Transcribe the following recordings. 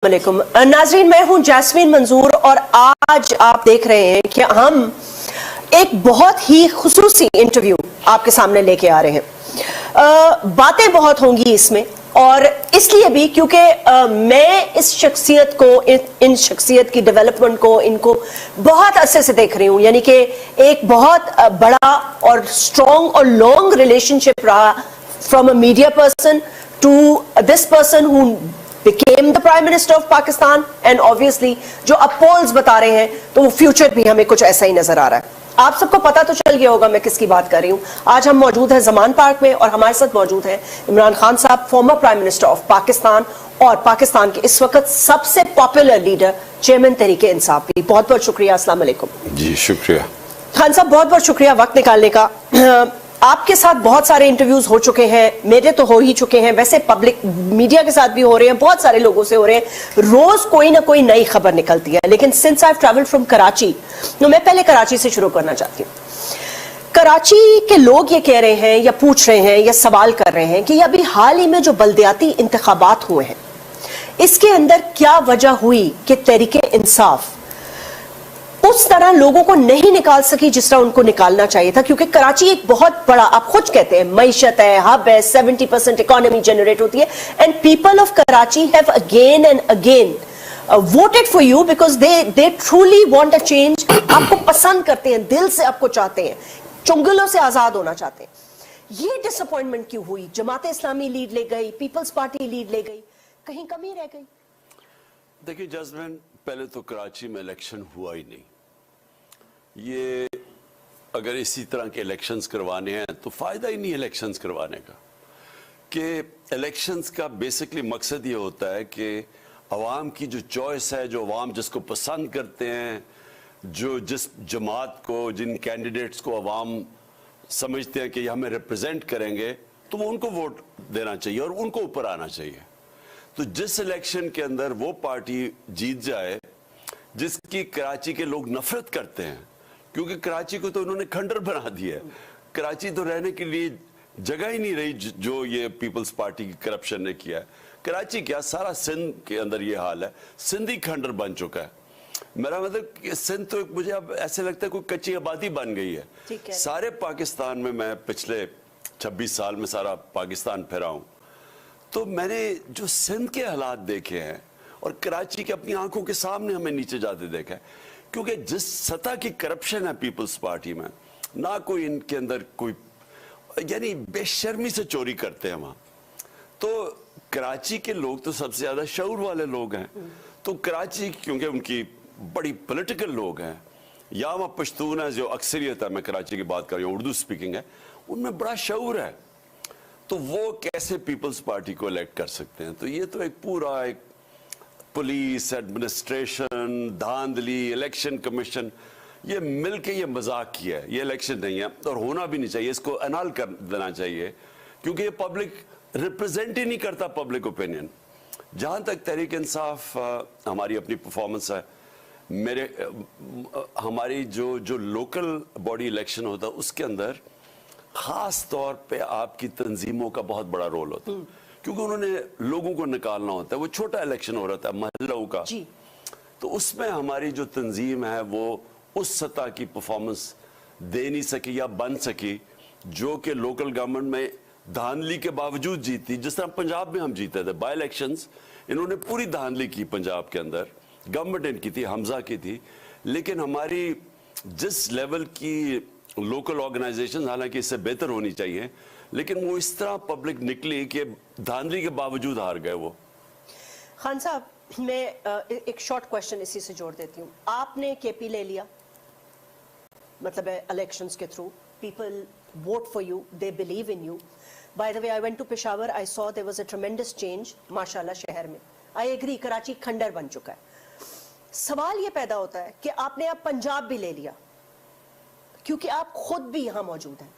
वालेकुम नाजरीन, मैं हूं जैस्मीन मंजूर और आज आप देख रहे हैं कि हम एक बहुत ही खुसूसी इंटरव्यू आपके सामने लेके आ रहे हैं। बातें बहुत होंगी इसमें, और इसलिए भी क्योंकि मैं इस शख्सियत को, इन शख्सियत की डेवलपमेंट को, इनको बहुत अरसे से देख रही हूं। यानी कि एक बहुत बड़ा और स्ट्रॉन्ग और लॉन्ग रिलेशनशिप रहा from a media person to this person who became the Prime Minister of Pakistan, and obviously जो अब polls बता रहे हैं तो वो future भी हमें कुछ ऐसा ही नजर आ रहा है। आप सबको पता तो चल गया होगा मैं किसकी बात कर रही हूँ। आज हम मौजूद हैं ज़मान पार्क में और हमारे साथ मौजूद हैं इमरान खान साहब, former prime minister of Pakistan और पाकिस्तान के इस वक्त सबसे popular leader, chairman Tehreek-e Insaf भी। बहुत बहुत शुक्रिया। अस्सलाम वालेकुम। जी शुक्रिया खान साहब, बहुत बहुत शुक्रिया वक्त निकालने का। आपके साथ बहुत सारे इंटरव्यूज हो चुके हैं, मेरे तो हो ही चुके हैं, वैसे पब्लिक मीडिया के साथ भी हो रहे हैं, बहुत सारे लोगों से हो रहे हैं, रोज कोई ना कोई नई खबर निकलती है। लेकिन since I travelled from Karachi, तो मैं पहले कराची से शुरू करना चाहती हूँ। कराची के लोग ये कह रहे हैं या पूछ रहे हैं या सवाल कर रहे हैं कि अभी हाल ही में जो बल्दियाती इंतखाबात हुए हैं, इसके अंदर क्या वजह हुई कि तहरीके इंसाफ उस तरह लोगों को नहीं निकाल सकी जिस तरह उनको निकालना चाहिए था। क्योंकि कराची एक बहुत बड़ा, आप खुद कहते हैं, मईशत है, हब है, 70% इकोनॉमी जनरेट होती है, and people of Karachi have again and again voted for you because they truly want a change. आपको पसंद करते हैं, दिल से आपको चाहते हैं, चुंगलों से आजाद होना चाहते हैं। ये डिसअपॉइंटमेंट क्यों हुई? जमात इस्लामी लीड ले गई, पीपल्स पार्टी लीड ले गई, कहीं कमी रह गई? देखिए जजमैन, पहले तो कराची में इलेक्शन हुआ ही नहीं। ये अगर इसी तरह के इलेक्शंस करवाने हैं तो फ़ायदा ही नहीं इलेक्शंस करवाने का, कि इलेक्शंस का बेसिकली मकसद ये होता है कि अवाम की जो चॉइस है, जो अवाम जिसको पसंद करते हैं, जो जिस जमात को, जिन कैंडिडेट्स को अवाम समझते हैं कि हमें रिप्रेजेंट करेंगे, तो वो उनको वोट देना चाहिए और उनको ऊपर आना चाहिए। तो जिस इलेक्शन के अंदर वो पार्टी जीत जाए जिसकी कराची के लोग नफरत करते हैं, क्योंकि कराची को तो उन्होंने खंडर बना दिया है, कराची तो रहने के लिए जगह ही नहीं रही जो ये पीपल्स पार्टी की करप्शन ने किया है। कराची क्या, सारा सिंध के अंदर ये हाल है, सिंध ही खंडर बन चुका है। मेरा मतलब सिंध तो मुझे अब ऐसे लगता है कोई कच्ची आबादी बन गई है। सारे पाकिस्तान में, मैं पिछले 26 साल में सारा पाकिस्तान फिरा हूँ, तो मैंने जो सिंध के हालात देखे हैं और कराची के अपनी आंखों के सामने हमें नीचे जाते देखा है। क्योंकि जिस सतह की करप्शन है पीपल्स पार्टी में, ना कोई इनके अंदर कोई, यानी बेशर्मी से चोरी करते हैं वहां। तो कराची के लोग तो सबसे ज्यादा शऊर वाले लोग हैं। तो कराची क्योंकि उनकी बड़ी पॉलिटिकल लोग हैं, या वहाँ पश्तून है जो अक्सरियत है, मैं कराची की बात कर रही हूँ, उर्दू स्पीकिंग है, उनमें बड़ा शऊर है। तो वो कैसे पीपल्स पार्टी को इलेक्ट कर सकते हैं? तो ये तो एक पूरा एक पुलिस, एडमिनिस्ट्रेशन, धांधली, इलेक्शन कमीशन, ये मिलके ये मजाक किया है। ये इलेक्शन नहीं है और होना भी नहीं चाहिए, इसको अनाल कर देना चाहिए, क्योंकि ये पब्लिक रिप्रेजेंट ही नहीं करता पब्लिक ओपिनियन। जहाँ तक तहरीक इंसाफ, हमारी अपनी परफॉर्मेंस है, हमारी जो लोकल बॉडी इलेक्शन होता है उसके अंदर खास तौर पे आपकी तंजीमों का बहुत बड़ा रोल होता है, क्योंकि उन्होंने लोगों को निकालना होता है। वो छोटा इलेक्शन हो रहा था महल्लों का, तो उसमें हमारी जो तंजीम है वो उस सतह की परफॉर्मेंस दे नहीं सकी या बन सकी जो कि लोकल गवर्नमेंट में धांधली के बावजूद जीती। जिस तरह पंजाब में हम जीते थे बाई इलेक्शंस, इन्होंने पूरी धांधली की पंजाब के अंदर, गवर्नमेंट इनकी थी, हमजा की थी, लेकिन हमारी जिस लेवल की लोकल ऑर्गेनाइजेशन, हालांकि इससे बेहतर होनी चाहिए, लेकिन वो इस तरह पब्लिक निकली कि धांधली के बावजूद हार गए वो। खान साहब, मैं एक शॉर्ट क्वेश्चन इसी से जोड़ देती हूँ। आपने केपी ले लिया, मतलब इलेक्शंस के through, people vote for you, they believe in you. By the way, I went to Peshawar, I saw there was a tremendous change माशाल्लाह शहर में। आई एग्री, कराची खंडर बन चुका है। सवाल ये पैदा होता है कि आपने अब पंजाब भी ले लिया, क्योंकि आप खुद भी यहां मौजूद हैं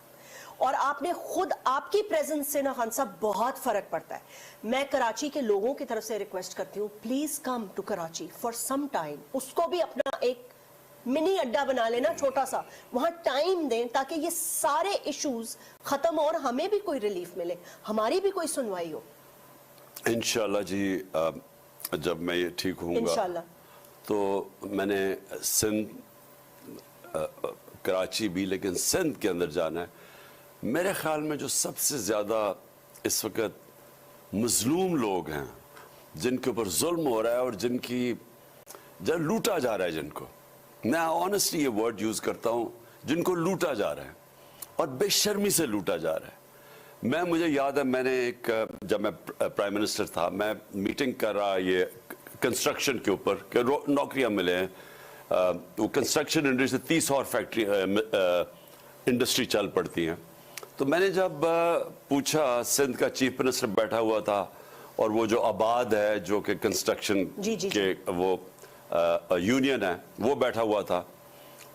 और आपने खुद, आपकी प्रेजेंस से ना खान साहब बहुत फर्क पड़ता है। मैं कराची के लोगों की तरफ से रिक्वेस्ट करती हूँ, please come to Karachi for some time. उसको भी अपना एक मिनी अड्डा बना लेना, छोटा सा, वहां टाइम दें ताकि ये सारे इश्यूज खत्म हो और हमें भी कोई रिलीफ मिले, हमारी भी कोई सुनवाई हो। इंशाल्लाह जी, जब मैं ये ठीक होऊंगा इंशाल्लाह। तो मैंने सिंध कराची भी, लेकिन सिंध के अंदर जाना है। मेरे ख्याल में जो सबसे ज़्यादा इस वक्त मजलूम लोग हैं, जिनके ऊपर जुल्म हो रहा है और जब लूटा जा रहा है, जिनको मैं ऑनेस्टली ये वर्ड यूज़ करता हूँ, जिनको लूटा जा रहा है और बेशर्मी से लूटा जा रहा है। मुझे याद है, जब मैं प्राइम मिनिस्टर था, मैं मीटिंग कर रहा ये कंस्ट्रक्शन के ऊपर कि नौकरियां मिले हैं। वो कंस्ट्रक्शन इंडस्ट्री से 30 और फैक्ट्री इंडस्ट्री चल पड़ती हैं। तो मैंने जब पूछा, सिंध का चीफ मिनिस्टर बैठा हुआ था और वो जो आबाद है, जो कि कंस्ट्रक्शन के वो यूनियन है, वो बैठा हुआ था,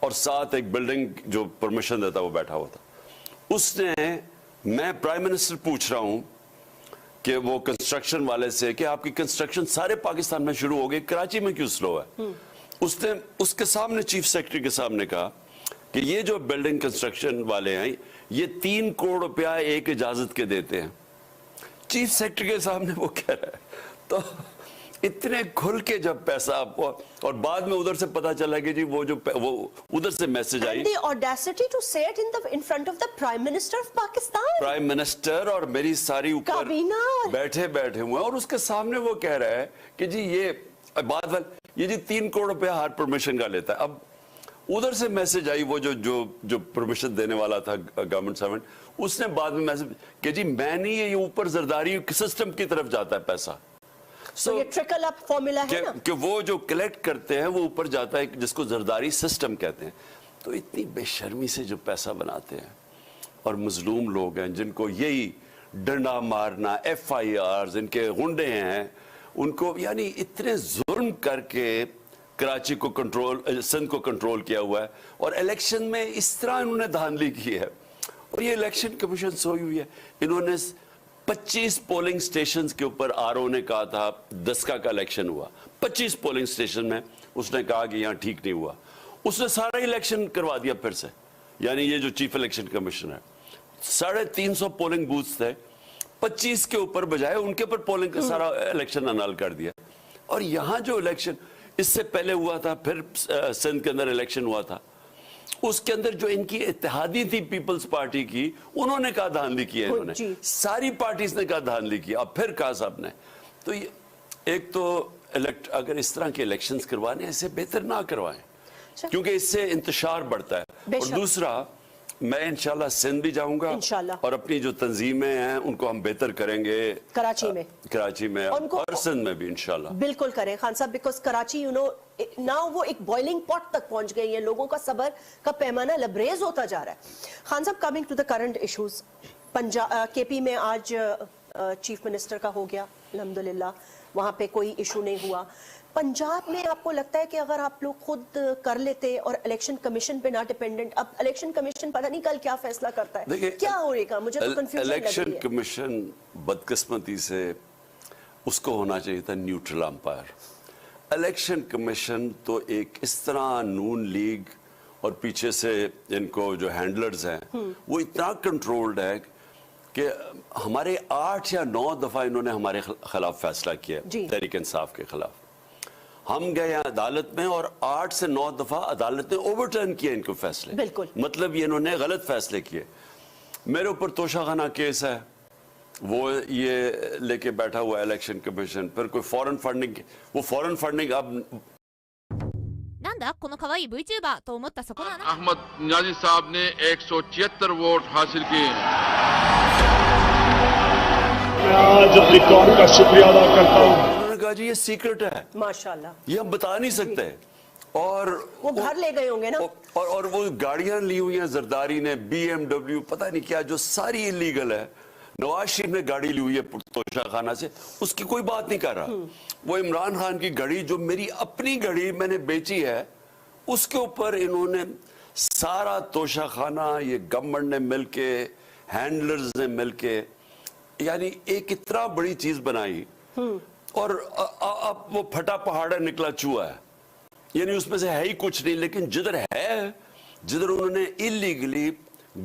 और साथ एक बिल्डिंग जो परमिशन देता वो बैठा हुआ था। मैं प्राइम मिनिस्टर पूछ रहा हूं कि वो कंस्ट्रक्शन वाले से कि आपकी कंस्ट्रक्शन सारे पाकिस्तान में शुरू हो गई, कराची में क्यों स्लो है? उसने उसके सामने चीफ सेक्रेटरी के सामने कहा कि ये जो बिल्डिंग कंस्ट्रक्शन वाले हैं, ये 3 करोड़ रुपया एक इजाजत के देते हैं। चीफ सेक्रेटरी के सामने वो कह रहा है। तो इतने खुल के जब पैसा, और बाद में उधर से पता चला कि जी वो उधर से message I, the audacity to say it in front of the prime minister of Pakistan, prime minister और मेरी सारी ऊपर बैठे हुए, और उसके सामने वो कह रहा है कि जी ये जी 3 करोड़ रुपया हर परमिशन का लेता है। अब उधर से मैसेज आई, वो जो परमिशन देने वाला था गवर्नमेंट सर्वेंट, उसने बाद में मैसेज कि जी मैं नहीं, ये ऊपर जरदारी सिस्टम की तरफ जाता है पैसा। ये ट्रिकल अप फॉर्मूला है ना, कि वो जो कलेक्ट करते हैं वो ऊपर जाता है, जिसको जरदारी सिस्टम कहते हैं। तो इतनी बेशर्मी से जो पैसा बनाते हैं, और मजलूम लोग हैं जिनको यही डंडा मारना, FIRs, इनके गुंडे हैं, उनको यानी इतने जुर्म करके कराची को कंट्रोल, सिंध को कंट्रोल किया हुआ है, और इलेक्शन में इस तरह इन्होंने धांधली की है। और ये इलेक्शन कमीशन सोई हुई है। इन्होंने 25 पोलिंग स्टेशंस के ऊपर RO ने कहा था 10 का इलेक्शन हुआ, 25 पोलिंग स्टेशन में उसने कहा कि यहाँ ठीक नहीं हुआ, उसने सारा इलेक्शन करवा दिया फिर से। यानी ये जो चीफ इलेक्शन कमीशन है, 350 पोलिंग बूथ्स थे, 25 के ऊपर बजाय उनके ऊपर पोलिंग का सारा इलेक्शन अनल कर दिया। और यहाँ जो इलेक्शन इससे पहले हुआ था, फिर सिंध के अंदर इलेक्शन हुआ था, उसके अंदर जो इनकी इत्तेहादी थी पीपल्स पार्टी की, उन्होंने कहा धांधली की है, इन्होंने सारी पार्टीज ने कहा धांधली की, अब फिर कहा साहब ने। तो ये एक तो अगर इस तरह के इलेक्शंस करवाने, ऐसे बेहतर ना करवाएं, क्योंकि इससे इंतशार बढ़ता है। और दूसरा, मैं इंशाल्लाह सिंध भी जाऊंगा, और अपनी जो तंजीमें हैं उनको हम बेहतर करेंगे कराची में और सिंध में भी इंशाल्लाह। बिल्कुल करें खान साहब, बिकॉज कराची नाउ वो एक बॉइलिंग पॉट तक पहुंच गई है, लोगों का सब्र का पैमाना लबरेज होता जा रहा है। Khan Sahab, coming to the current issues, KP में आज चीफ मिनिस्टर का हो गया, अल्हम्दुलिल्लाह, वहां पे कोई इशू नहीं हुआ। पंजाब में आपको लगता है कि अगर आप लोग खुद कर लेते और इलेक्शन कमीशन पे ना डिपेंडेंट, अब इलेक्शन कमीशन पता नहीं कल क्या फैसला करता है, क्या होगा? मुझे तो कंफ्यूजन लग रही है। इलेक्शन कमीशन बदकिस्मती से उसको होना चाहिए था न्यूट्रल अंपायर। इलेक्शन कमीशन तो एक इस तरह नून लीग और पीछे से इनको जो हैंडलर्स हैं वो इतना कंट्रोल्ड है कि हमारे 8 या 9 दफा इन्होंने हमारे खिलाफ फैसला किया, तहरीक इंसाफ के खिलाफ। हम गए अदालत में और 8 से 9 दफा अदालत ने ओवरटर्न किया इनको फैसले। बिल्कुल, मतलब ये इन्होंने गलत फैसले किए। मेरे ऊपर तोशाखाना केस है, वो ये लेके बैठा हुआ इलेक्शन कमीशन। फिर कोई फॉरेन फंडिंग, वो फॉरेन फंडिंग अब なんだこの可愛い VTuber と思ったそこなの。 अहमद नियाज़ी साहब ने 176 वोट हासिल किए। आज अपनी कौम का शुक्रिया अदा करता हूँ। उन्होंने कहा जी ये सीक्रेट है, माशाल्लाह, ये हम बता नहीं सकते। और वो घर ले गए होंगे ना, और वो गाड़ियां ली हुई हैं जरदारी ने, BMW पता नहीं क्या, जो सारी इलीगल है। नवाज शरीफ ने गाड़ी ली हुई है तोशाखाना से, उसकी कोई बात नहीं कर रहा। वो इमरान खान की गाड़ी, जो मेरी अपनी गाड़ी मैंने बेची है, उसके ऊपर इन्होंने सारा तोशाखाना, ये गवर्नमेंट ने मिलके, हैंडलर्स ने मिलके, यानी एक इतना बड़ी चीज बनाई। और अब वो फटा पहाड़ा निकला चूहा है, यानी उसमें से है ही कुछ नहीं। लेकिन जिधर है, जिधर उन्होंने इलीगली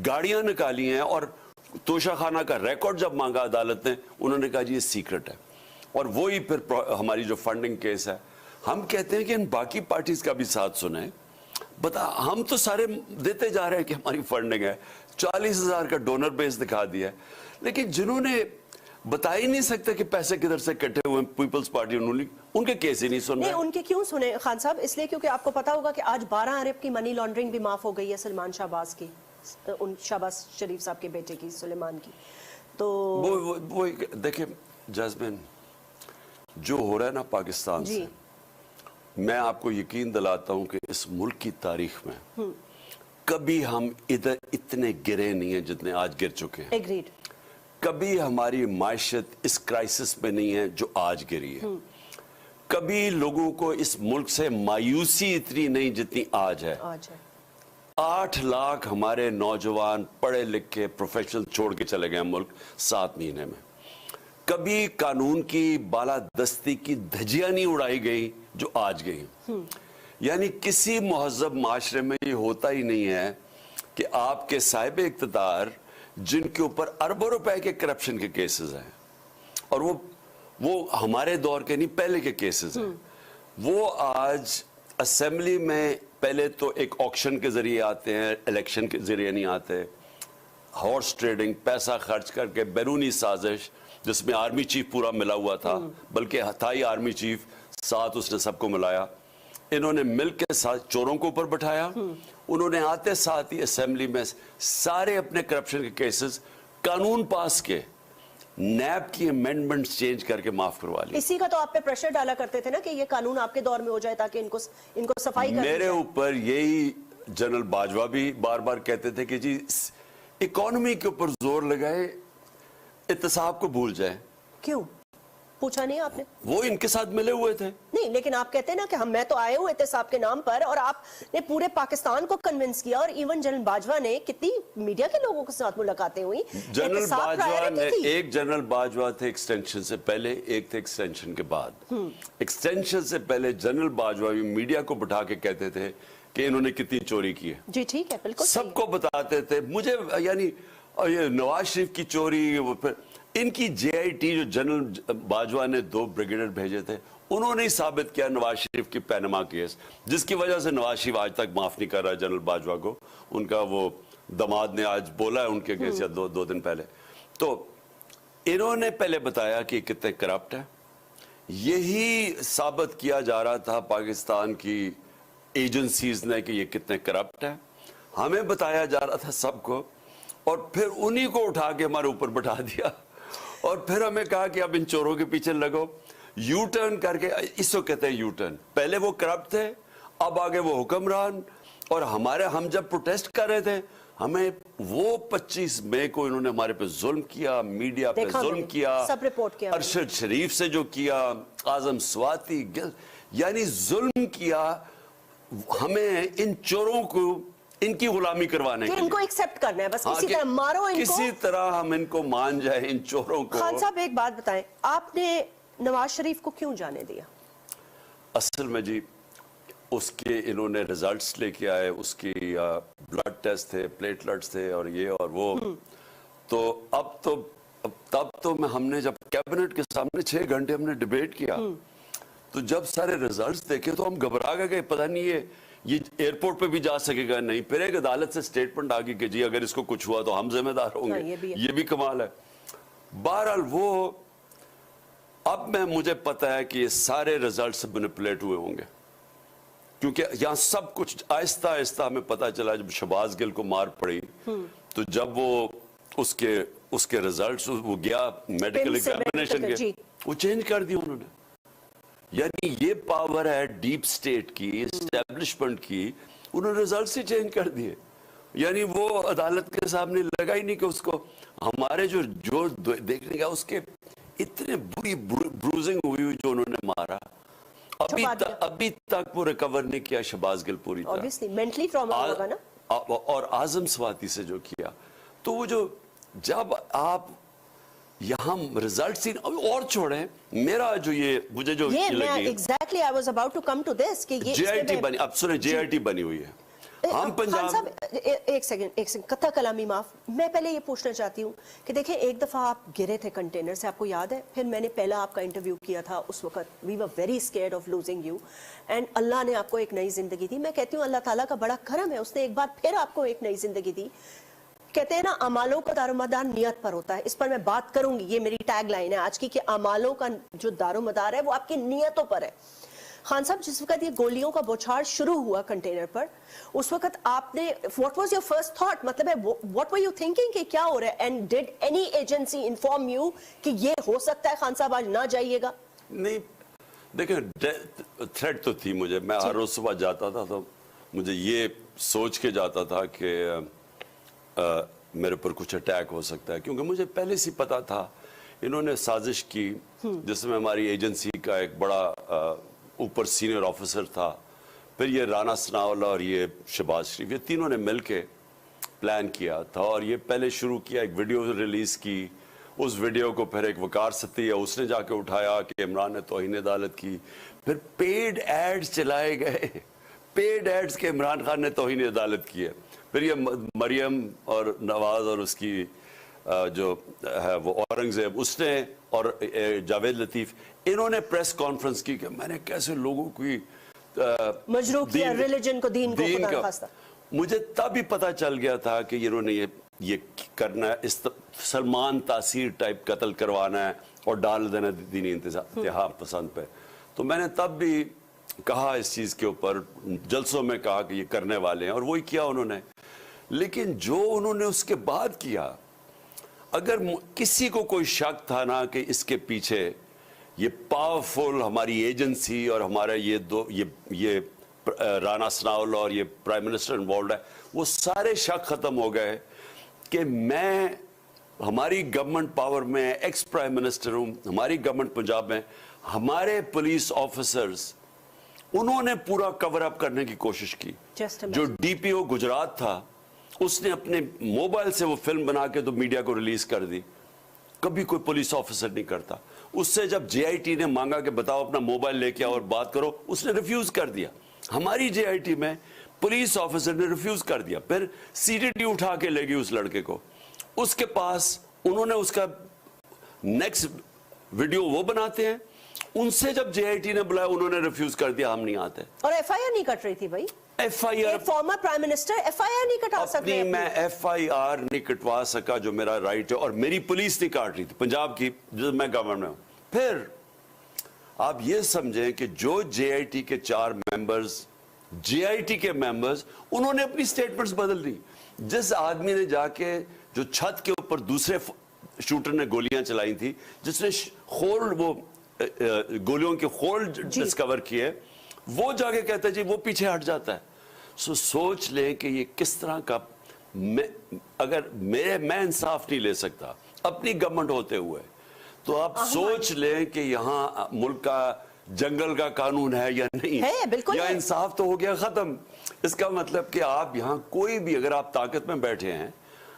गाड़ियां निकाली हैं, और तोशाखाना का रिकॉर्ड जब मांगा अदालत ने, उन्होंने कहा जी ये सीक्रेट है। اور وہی پھر ہماری جو فنڈنگ کیس ہے، ہم کہتے ہیں کہ ان باقی پارٹیز کا بھی ساتھ سنیں. بتا ہم تو سارے دیتے جا رہے ہیں کہ ہماری فنڈنگ ہے، 40,000 کا ڈونر بیس دکھا دیا ہے، لیکن جنہوں نے بتا ہی نہیں سکتے کہ پیسے کدھر سے کٹے ہوئے پیپلز پارٹی ان کے کیس ہی نہیں سن رہے. ان کے کیوں سنے خان صاحب؟ اس لیے کیونکہ آپ کو پتا ہوگا کہ آج 12 ارب کی منی لانڈرنگ بھی معاف ہو گئی ہے سلمان شہباز کی، ان شہباز شریف صاحب کے بیٹے کی، سلیمان کی. تو وہ دیکھیں جاسمین، جو ہو رہا ہے نا پاکستان سے، میں آپ کو یقین دلاتا ہوں کہ اس ملک کی تاریخ میں کبھی ہم ادھر اتنے گرے نہیں ہیں جتنے آج گر چکے ہیں. ایگریڈ. کبھی ہماری معیشت اس کرائسس میں نہیں ہے جو آج گری ہے. کبھی لوگوں کو اس ملک سے مایوسی اتنی نہیں جتنی آج ہے. 8 لاکھ ہمارے نوجوان پڑھے لکھے پروفیشنل چھوڑ کے چلے گئے ملک 7 مہینے میں. کبھی قانون کی بالادستی کی دھجیاں نہیں اڑائی گئی جو آج گئی. یعنی کسی مہذب معاشرے میں یہ ہوتا ہی نہیں ہے کہ آپ کے صاحب اقتدار جن کے اوپر اربوں روپے کے کرپشن کے کیسز ہیں، اور وہ ہمارے دور کے نہیں پہلے کے کیسز ہیں، وہ آج اسمبلی میں پہلے تو ایک آکشن کے ذریعے آتے ہیں، الیکشن کے ذریعے نہیں آتے. ہارس ٹریڈنگ، پیسہ خرچ کر کے بیرونی سازش جس میں آرمی چیف پورا ملا ہوا تھا، بلکہ تھا ہی آرمی چیف، ساتھ اس نے سب کو ملایا. انہوں نے مل کے ساتھ چوروں کو اوپر بٹھایا. انہوں نے آتے ساتھ ہی اسمبلی میں سارے اپنے کرپشن کے کیسز قانون پاس کے، نیب کی امینڈمنٹس چینج کر کے معاف کروا لی. اسی کا تو آپ پہ پریشر ڈالا کرتے تھے نا کہ یہ قانون آپ کے دور میں ہو جائے تاکہ ان کو صفائی کر. میرے اوپر یہی جنرل باجوہ بھی بار بار کہتے تھے کہ جی اکانومی کے اوپر زور لگائے، احتساب کو بھول جائے. کیوں پوچھا نہیں آپ نے؟ وہ ان کے ساتھ ملے ہوئے تھے. نہیں، لیکن آپ کہتے ہیں نا کہ میں تو آئے ہوں احتساب کے نام پر، اور آپ نے پورے پاکستان کو کنونس کیا، اور ایون جنرل باجوہ نے کتنی میڈیا کے لوگوں کے ساتھ ملاقاتیں ہوئی. جنرل باجوہ نے ایک جنرل باجوہ تھے ایکسٹینشن سے پہلے، ایک تھے ایکسٹینشن کے بعد. ایکسٹینشن سے پہلے جنرل باجوہ بھی میڈیا کو بٹھا کے کہتے تھے کہ انہوں نے کتنی چوری کی ہے. جی ٹھیک ہے، بالکل سب کو بتاتے تھے. مجھے یعنی یہ نواز شریف کی چوری، پھر ان کی جے آئی ٹی جو جنرل باجوہ نے 2 بریگیڈر بھیجے تھے، انہوں نے ہی ثابت کیا نواز شریف کی پینما کیس، جس کی وجہ سے نواز شریف آج تک معاف نہیں کر رہا جنرل باجوہ کو. ان کا وہ دماد نے آج بولا ہے ان کے کیس یا 2 دن پہلے. تو انہوں نے پہلے بتایا کہ کتنے کرپٹ ہیں. یہی ثابت کیا جا رہا تھا پاکستان کی ایجنسیز نے کہ یہ کتنے کرپٹ ہیں. ہمیں بتایا جا رہا تھا سب کو، اور پھر انہی کو اٹھا کے ہمارے اوپر بٹھا دیا، اور پھر ہمیں کہا کہ اب ان چوروں کے پیچھے لگو. یو ٹرن کر کے، اس کو کہتے ہیں یو ٹرن. پہلے وہ کرپٹ تھے، اب آگے وہ حکمران. اور ہم جب پروٹیسٹ کر رہے تھے، ہمیں وہ 25 مئی کو انہوں نے ہمارے پہ ظلم کیا، میڈیا پہ ظلم کیا، سب رپورٹ کیا، ارشد شریف سے جو کیا، اعظم سواتی، یعنی ظلم کیا ہمیں ان چوروں کو ان کی غلامی کروانے کے لیے. ان کو ایکسپٹ کرنا ہے بس، کسی طرح مارو ان کو، کسی طرح ہم ان کو مان جائیں ان چوروں کو. خان صاحب ایک بات بتائیں، آپ نے نواز شریف کو کیوں جانے دیا؟ اصل میں جی اس کے انہوں نے ریزلٹس لے کے آئے، اس کی بلڈ ٹیسٹ تھے، پلیٹلٹس تھے، اور یہ اور وہ. تو تب تو ہم نے جب کیبنٹ کے سامنے 6 گھنٹے ہم نے ڈیبیٹ کیا، تو جب سارے ریزلٹس دیکھے تو ہم گھبرا گئے، پتہ نہیں یہ ایئرپورٹ پہ بھی جا سکے گا نہیں. پھر ایک عدالت سے سٹیٹمنٹ آ گئی کہ جی اگر اس کو کچھ ہوا تو ہم ذمہ دار ہوں گے. یہ بھی کمال ہے. بہرحال وہ اب مجھے پتہ ہے کہ یہ سارے ریزلٹس مینیپولیٹ ہوئے ہوں گے، کیونکہ یہاں سب کچھ آہستہ آہستہ ہمیں پتہ چلا. جب شہباز گل کو مار پڑی تو جب وہ اس کے ریزلٹس وہ گیا میڈیکل ایگزامینیشن کے، وہ چینج کر دی انہوں نے. یعنی یہ پاور ہے ڈیپ سٹیٹ کی، اسٹیبلشمنٹ کی، انہوں نے ریزلٹس ہی چینج کر دیے. یعنی وہ عدالت کے سامنے لگا ہی نہیں کہ اس کو ہمارے جو دیکھنے گا اس کے اتنے بری بروزنگ ہوئی جو انہوں نے مارا. ابھی تک وہ ریکور نہیں کیا شہباز گل پوری طرح. اور اعظم سواتی سے جو کیا، تو وہ جو جب آپ یہاں ریزلٹس اور چھوڑیں، میرا جو مجھے جو exactly I was about to come to this کہ یہ جے آئی ٹی بنی، اب سنیں جے آئی ٹی بنی ہوئی ہے. हम खान साहब पंजाब एक सेकंड कथा कलामी माफ, मैं पहले ये पूछना चाहती हूँ कि देखें एक दफा आप गिरे थे कंटेनर से, आपको याद है, फिर मैंने पहला आपका इंटरव्यू किया था, उस वक्त we were very scared of losing you and Allah ने आपको एक नई जिंदगी दी। मैं कहती हूँ अल्लाह ताला का बड़ा करम है, उसने एक बार फिर आपको एक नई जिंदगी दी। कहते हैं ना अमालों का दारोमदार नियत पर होता है, इस पर मैं बात करूंगी, ये मेरी टैग लाइन है आज की कि अमालों का जो दारोमदार है वो आपकी नियतों पर है। खान साहब जिस वक्त ये गोलियों का बौछार शुरू हुआ कंटेनर पर, उस वक्त आपने what was your first thought, मतलब है व्हाट वर यू थिंकिंग कि क्या हो रहा है, and did any agency inform you कि ये हो सकता है खान साहब आज ना जाइएगा? नहीं, देखिए थ्रेट तो थी मुझे, मैं हर रोज सुबह जाता था तो मुझे ये सोच के जाता था कि मेरे पर कुछ अटैक हो सकता है, क्योंकि मुझे पहले से पता था इन्होंने साजिश की जिसमें हमारी एजेंसी का एक बड़ा ऊपर सीनियर ऑफिसर था, फिर ये राना सनाउल्लाह और ये शहबाज शरीफ, ये तीनों ने मिलके प्लान किया था और ये पहले शुरू किया, एक वीडियो रिलीज की, उस वीडियो को फिर एक वकार सतिया उसने जाके उठाया कि इमरान ने तौहीन अदालत की, फिर पेड एड्स चलाए गए, पेड एड्स के इमरान खान ने तौहीन अदालत की है, फिर ये मरियम और नवाज और उसकी जो है वो औरंगजेब उसने और जावेद लतीफ, इन्होंने प्रेस कॉन्फ्रेंस की कि मैंने कैसे लोगों की मजरूह किया रिलीजन को, दीन को, खुदा न खास्ता। मुझे तब ही पता चल गया था कि इन्होंने ये करना है, इस सलमान तासीर टाइप कत्ल करवाना है और डाल देना दीनी इंतहा पसंद पे। तो मैंने तब भी कहा इस चीज के ऊपर, जलसों में कहा कि ये करने वाले हैं और वही किया उन्होंने। लेकिन जो उन्होंने उसके बाद किया, अगर किसी को कोई शक था ना कि इसके पीछे ये पावरफुल हमारी एजेंसी और हमारा ये राना सनाउल्लाह और ये प्राइम मिनिस्टर इन्वॉल्व है, वो सारे शक खत्म हो गए कि मैं हमारी गवर्नमेंट पावर में एक्स प्राइम मिनिस्टर हूं, हमारी गवर्नमेंट पंजाब में, हमारे पुलिस ऑफिसर्स उन्होंने पूरा कवर अप करने की कोशिश की। जो डीपीओ गुजरात था उसने अपने मोबाइल से वो फिल्म बना के तो मीडिया को रिलीज कर दी, कभी कोई पुलिस ऑफिसर नहीं करता। उससे जब जेआईटी ने मांगा कि बताओ अपना मोबाइल लेके आओ और बात करो, उसने रिफ्यूज कर दिया। हमारी जेआईटी में पुलिस ऑफिसर ने रिफ्यूज कर दिया, फिर सीडीडी उठा के ले गई उस लड़के को, उसके पास उन्होंने उसका नेक्स्ट वीडियो वो बनाते हैं, उनसे जब जेआईटी ने बुलाया उन्होंने रिफ्यूज कर दिया, हम नहीं आते। और एफआईआर नहीं कट रही थी भाई, FIR former prime minister FIR नहीं कटा सकते। मैं एफआईआर नहीं कटवा सका, जो मेरा राइट है, और मेरी पुलिस नहीं काट रही थी पंजाब की, जो मैं गवर्नमेंट में हूं। फिर आप ये समझें कि जो जेआईटी के 4 मेंबर्स, जेआईटी के मेंबर्स, उन्होंने अपनी स्टेटमेंट्स बदल दी। जिस आदमी ने जाके जो छत के ऊपर दूसरे शूटर ने गोलियां चलाई थी, जिसने खोल वो गोलियों के खोल डिस्कवर किए, वो जाके कहता है जी वो पीछे हट जाता है। सोच लें कि ये किस तरह का, अगर मैं इंसाफ नहीं ले सकता अपनी गवर्नमेंट होते हुए, तो आप सोच लें कि यहाँ मुल्क का जंगल का कानून है या नहीं है, बिल्कुल या इंसाफ तो हो गया खत्म। इसका मतलब कि आप यहाँ कोई भी, अगर आप ताकत में बैठे हैं,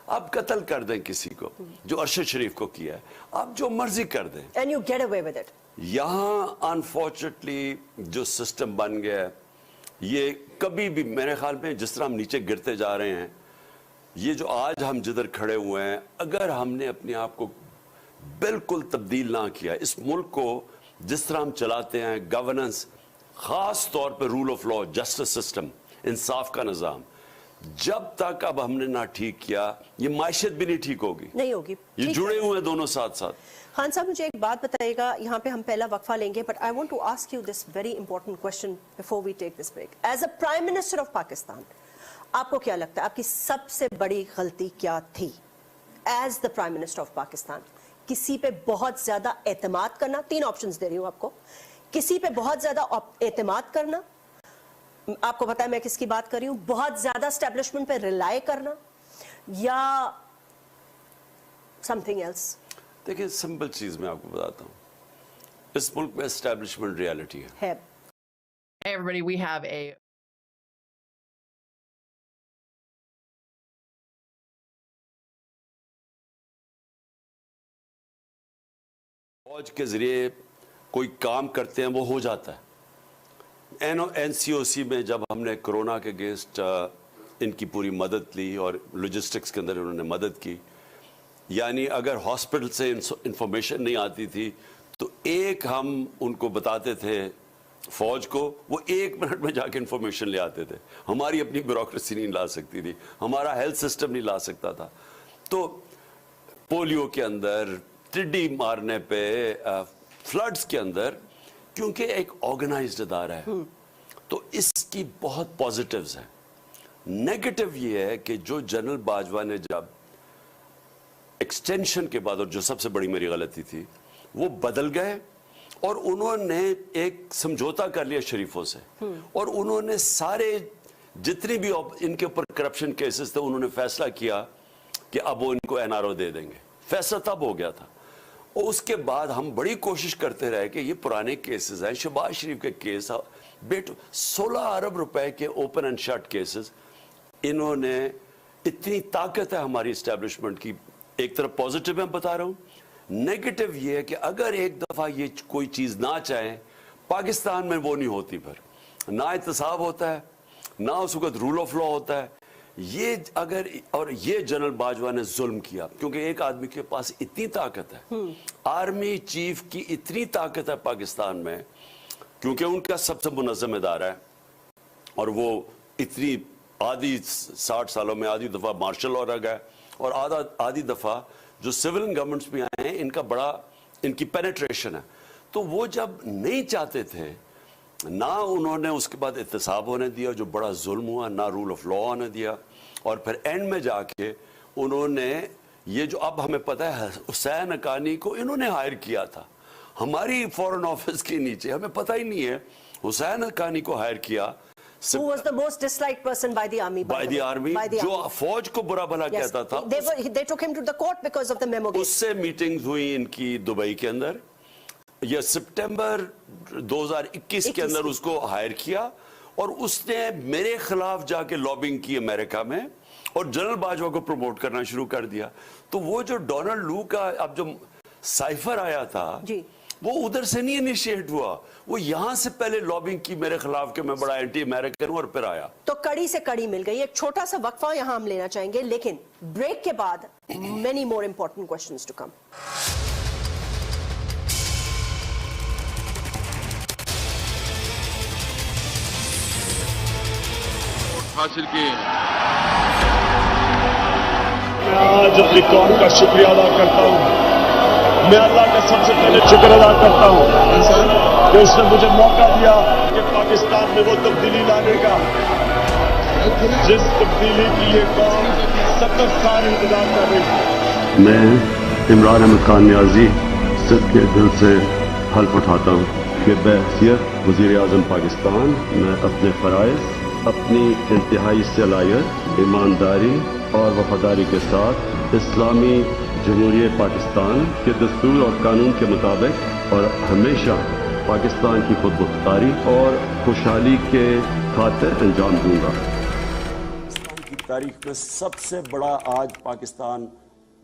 आप कत्ल कर दें किसी को, जो अरशद शरीफ को किया है, आप जो मर्जी कर दें, and you get away with it. यहाँ अनफॉर्चुनेटली जो सिस्टम बन गया है, ये कभी भी, मेरे ख्याल में जिस तरह हम नीचे गिरते जा रहे हैं, ये जो आज हम जिधर खड़े हुए हैं, अगर हमने अपने आप को बिल्कुल तब्दील ना किया, इस मुल्क को जिस तरह हम चलाते हैं, गवर्नेंस, खास तौर पे rule of law, justice system, इंसाफ का निज़ाम, जब तक अब हमने ना ठीक किया, ये मायशत भी नहीं ठीक होगी, नहीं होगी। ये जुड़े हुए हैं दोनों साथ साथ। खान साहब मुझे एक बात बताइएगा, यहाँ पे हम पहला वक्फा लेंगे, but I want to ask you this very important question before we take this break. As a prime minister of Pakistan, आपको क्या लगता है आपकी सबसे बड़ी गलती क्या थी as the prime minister of Pakistan? किसी पे बहुत ज्यादा एतमाद करना, 3 ऑप्शंस दे रही हूं आपको, किसी पे बहुत ज्यादा एतमाद करना, आपको पता है मैं किसकी बात कर रही हूं, बहुत ज्यादा एस्टेब्लिशमेंट पे रिलाय करना, या समथिंग एल्स? देखिए सिंपल चीज मैं आपको बताता हूं, इस मुल्क में एस्टेब्लिशमेंट रियलिटी है। Hey everybody, we have a फौज के जरिए कोई काम करते हैं, वो हो जाता है। एनसीओसी में जब हमने कोरोना के अगेंस्ट इनकी पूरी मदद ली और लॉजिस्टिक्स के अंदर उन्होंने मदद की। यानी अगर हॉस्पिटल से इंफॉर्मेशन नहीं आती थी तो एक हम उनको बताते थे फौज को, वो 1 मिनट में जाके इंफॉर्मेशन ले आते थे। हमारी अपनी ब्यूरोक्रेसी नहीं ला सकती थी, हमारा हेल्थ सिस्टम नहीं ला सकता था। तो पोलियो के अंदर, टिड्डी मारने पे, फ्लड्स के अंदर, क्योंकि एक ऑर्गेनाइज्ड अदारा है तो इसकी बहुत पॉजिटिव्स हैं। नेगेटिव ये है कि जो जनरल बाजवा ने जब एक्सटेंशन के बाद, और जो सबसे बड़ी मेरी गलती थी, वो बदल गए और उन्होंने एक समझौता कर लिया शरीफों से और उन्होंने सारे जितनी भी इनके ऊपर करप्शन केसेस थे उन्होंने फैसला किया कि अब वो इनको एनआरओ दे देंगे। फैसला तब हो गया था। और उसके बाद हम बड़ी कोशिश करते रहे कि ये पुराने केसेस हैं, शहबाज शरीफ के केस, बेटो 16 अरब रुपए के ओपन एंड शट केसेस। इन्होंने, इतनी ताकत है हमारी इस्टेब्लिशमेंट की। एक तरफ पॉजिटिव मैं बता रहा हूं, नेगेटिव ये है कि अगर एक दफा ये कोई चीज ना चाहे, पाकिस्तान में वो नहीं होती, फिर ना एहतसाब होता है, ना उस वक्त रूल ऑफ लॉ होता है। ये अगर, और ये जनरल बाजवा ने जुल्म किया, क्योंकि एक आदमी के पास इतनी ताकत है, आर्मी चीफ की इतनी ताकत है पाकिस्तान में, क्योंकि उनका सबसे मुनज़्ज़म इदारा है और वो इतनी आधी 60 सालों में आधी दफा मार्शल लॉ रह गया और आधी दफा जो सिविल गवर्नमेंट्स में आए हैं इनका बड़ा, इनकी पेनिट्रेशन है। तो वो जब नहीं चाहते थे, ना उन्होंने उसके बाद एहतसाब होने दिया, जो बड़ा जुल्म हुआ, ना रूल ऑफ लॉ होने दिया, और फिर एंड में जाके उन्होंने ये जो अब हमें पता है हुसैन हक्कानी को इन्होंने हायर किया था हमारी फॉरेन ऑफिस के नीचे, हमें पता ही नहीं है। हुसैन हक्कानी को हायर किया, Who was the most disliked person by the army? by the army, जो फौज को बुरा भला Yes. कहता था। They took him to the court because of the memo case. उससे मीटिंग्स हुई इनकी दुबई के अंदर, या सितंबर 2021 के अंदर उसको हायर किया और उसने मेरे खिलाफ जाके लॉबिंग की अमेरिका में और जनरल बाजवा को प्रमोट करना शुरू कर दिया। तो वो जो डोनाल्ड लू का अब जो साइफर आया था जी, वो उधर से नहीं इनिशिएट हुआ, वो यहां से पहले लॉबिंग की मेरे खिलाफ कि मैं बड़ा एंटी अमेरिकन हूं और फिर आया। तो कड़ी से कड़ी मिल गई। एक छोटा सा वक्फा यहां हम लेना चाहेंगे, लेकिन ब्रेक के बाद many more important questions to come. हासिल किए हैं। मैं आज अपनी कौम का शुक्रिया अदा करता हूँ। मैं अल्लाह का सबसे पहले शुक्र अदा करता हूँ कि उसने मुझे मौका दिया कि पाकिस्तान में वो तब्दीली लाने का, जिस तब्दीली के लिए कौम 70 साल इंतजार कर रही थी। मैं इमरान अहमद खान नियाजी सच्चे दिल से हल्फ उठाता हूँ कि बहैसियत वज़ीर आज़म पाकिस्तान मैं अपने फ़राइज़, अपनी इंतहाई सलाहियत, ईमानदारी और वफादारी के साथ इस्लामी जमहूरियत पाकिस्तान के दस्तूर और कानून के मुताबिक और हमेशा पाकिस्तान की खुदमुख्तारी और खुशहाली के खातिर अंजाम दूंगा। पाकिस्तान की तारीख में सबसे बड़ा आज पाकिस्तान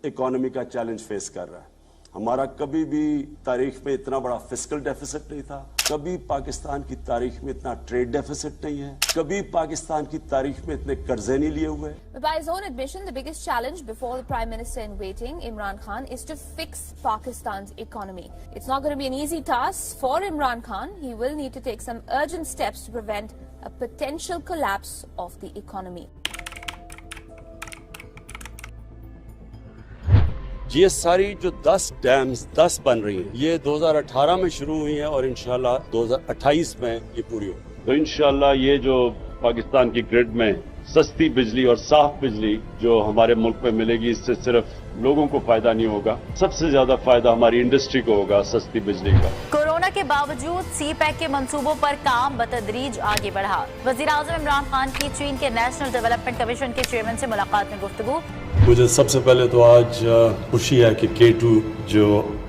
इकोनॉमी का चैलेंज फेस कर रहा है। हमारा कभी भी तारीख में इतना बड़ा फिस्कल डेफिसिट नहीं था, कभी पाकिस्तान की तारीख में इतना ट्रेड डेफिसिट नहीं है, कभी पाकिस्तान की तारीख में इतने कर्जे नहीं लिए हुए। But by his own admission, the biggest challenge before the Prime Minister in waiting, Imran Khan, is to fix Pakistan's economy. It's not going to be an easy task for Imran Khan. He will need to take some urgent steps to prevent a potential collapse of the economy. ये सारी जो 10 dams 10 बन रही हैं, ये 2018 में शुरू हुई हैं और इंशाल्लाह 2028 में ये पूरी हो। तो इंशाल्लाह ये जो पाकिस्तान की ग्रिड में सस्ती बिजली और साफ बिजली जो हमारे मुल्क में मिलेगी, इससे सिर्फ लोगों को फायदा नहीं होगा, सबसे ज्यादा फायदा हमारी इंडस्ट्री को होगा सस्ती बिजली का। कोरोना के बावजूद सी पैक के मंसूबों पर काम बतदरीज आगे बढ़ा। वजीर आज़म इमरान खान की चीन के नेशनल डेवलपमेंट कमीशन के चेयरमैन से मुलाकात में गुफ्तगू। मुझे सबसे पहले तो आज खुशी है कि K2 जो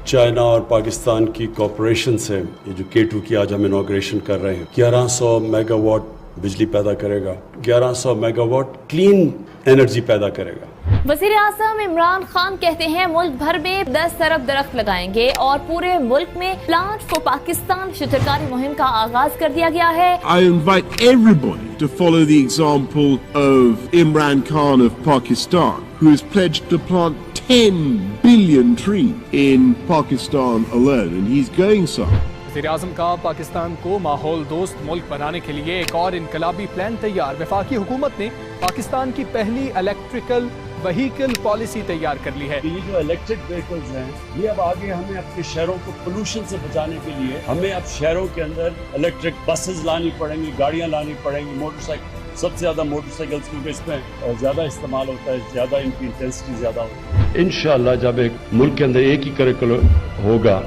चाइना और पाकिस्तान की कॉरपोरेशन से, ये जो K2 की आज हम इनॉग्रेशन कर रहे हैं, 1100 मेगावाट बिजली पैदा करेगा, 1100 मेगावाट क्लीन एनर्जी पैदा करेगा। वज़ीर आज़म इमरान खान कहते हैं मुल्क भर में 10 अरब दरख्त लगाएंगे और पूरे मुल्क में प्लांट फॉर पाकिस्तान शिजरकारी मुहिम का आगाज कर दिया गया है। I invite everybody to follow the example of Imran Khan of Pakistan, who has pledged to plant 10 billion trees in Pakistan alone, and he's going some. वज़ीर-ए-आज़म का पाकिस्तान को माहौल दोस्त मुल्क बनाने के लिए एक और इनकलाबी प्लान तैयार। वफाकी हुकूमत ने पाकिस्तान की पहली इलेक्ट्रिकल व्हीकल पॉलिसी तैयार कर ली है। ये जो इलेक्ट्रिक व्हीकल्स हैं, ये अब आगे हमें अपने शहरों को पोल्यूशन से बचाने के लिए हमें अब शहरों के अंदर इलेक्ट्रिक बसेस लानी पड़ेंगी, गाड़ियाँ लानी पड़ेंगी, मोटरसाइकिल, सबसे ज़्यादा मोटरसाइकिल्स, क्योंकि इसमें ज़्यादा इस्तेमाल होता है, ज़्यादा इनकी इंटेंसिटी ज़्यादा होती है। इंशाअल्लाह जब एक मुल्क के अंदर एक ही करिकुलम होगा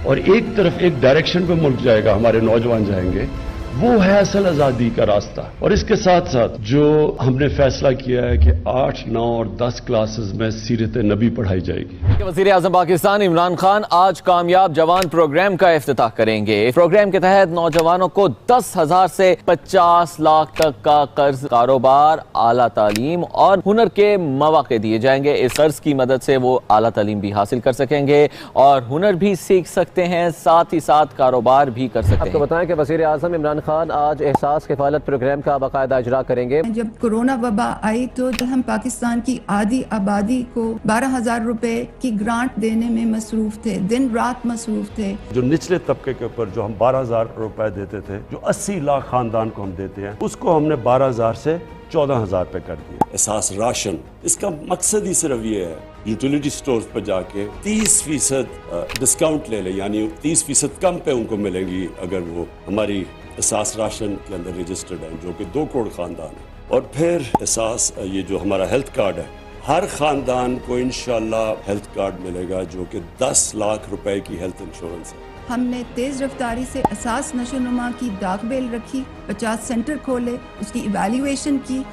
और एक तरफ एक डायरेक्शन पे मुल्क जाएगा, हमारे नौजवान जाएंगे, वो है असल आज़ादी का रास्ता। और इसके साथ साथ जो हमने फैसला किया है कि 8, 9 और 10 क्लासेस में सीरत नबी पढ़ाई जाएगी। वज़ीर आज़म पाकिस्तान इमरान खान आज कामयाब जवान प्रोग्राम का इफ्तिताह करेंगे। प्रोग्राम के तहत नौजवानों को 10,000 से 50 लाख तक का कर्ज, कारोबार, आला तालीम और हुनर के मौके दिए जाएंगे। इस कर्ज की मदद से वो आला तालीम भी हासिल कर सकेंगे और हुनर भी सीख सकते हैं, साथ ही साथ कारोबार भी कर सकते हैं। आपको बताएं कि वज़ीर आज़म इमरान खान आज एहसास किफालत प्रोग्राम का बाकायदा इजरा करेंगे। जब कोरोना वबा आई तो हम पाकिस्तान की आधी आबादी को 12,000 रुपए की ग्रांट देने में मसरूफ थे, दिन रात मसरूफ थे। जो निचले तबके के ऊपर जो हम 12,000 रुपए देते थे, जो 80 लाख खानदान को हम देते हैं, उसको हमने 12,000 से 14,000 पे कर दिया। एहसास राशन, इसका मकसद ही सिर्फ ये है, यूटिलिटी स्टोर्स पर जाके 30% डिस्काउंट ले लें, यानी 30% कम पे उनको मिलेंगी अगर वो हमारी एहसास राशन के अंदर रजिस्टर्ड है, जो कि 2 करोड़ खानदान है। और फिर एहसास ये जो हमारा हेल्थ कार्ड है, हर खानदान को इंशाल्लाह हेल्थ कार्ड मिलेगा, जो कि 10 लाख रुपए की हेल्थ इंश्योरेंस है। हमने तेज रफ्तारी से एहसास नशोनुमा की डाक बेल रखी, 50 सेंटर खोले, उसकी इवैल्यूएशन की,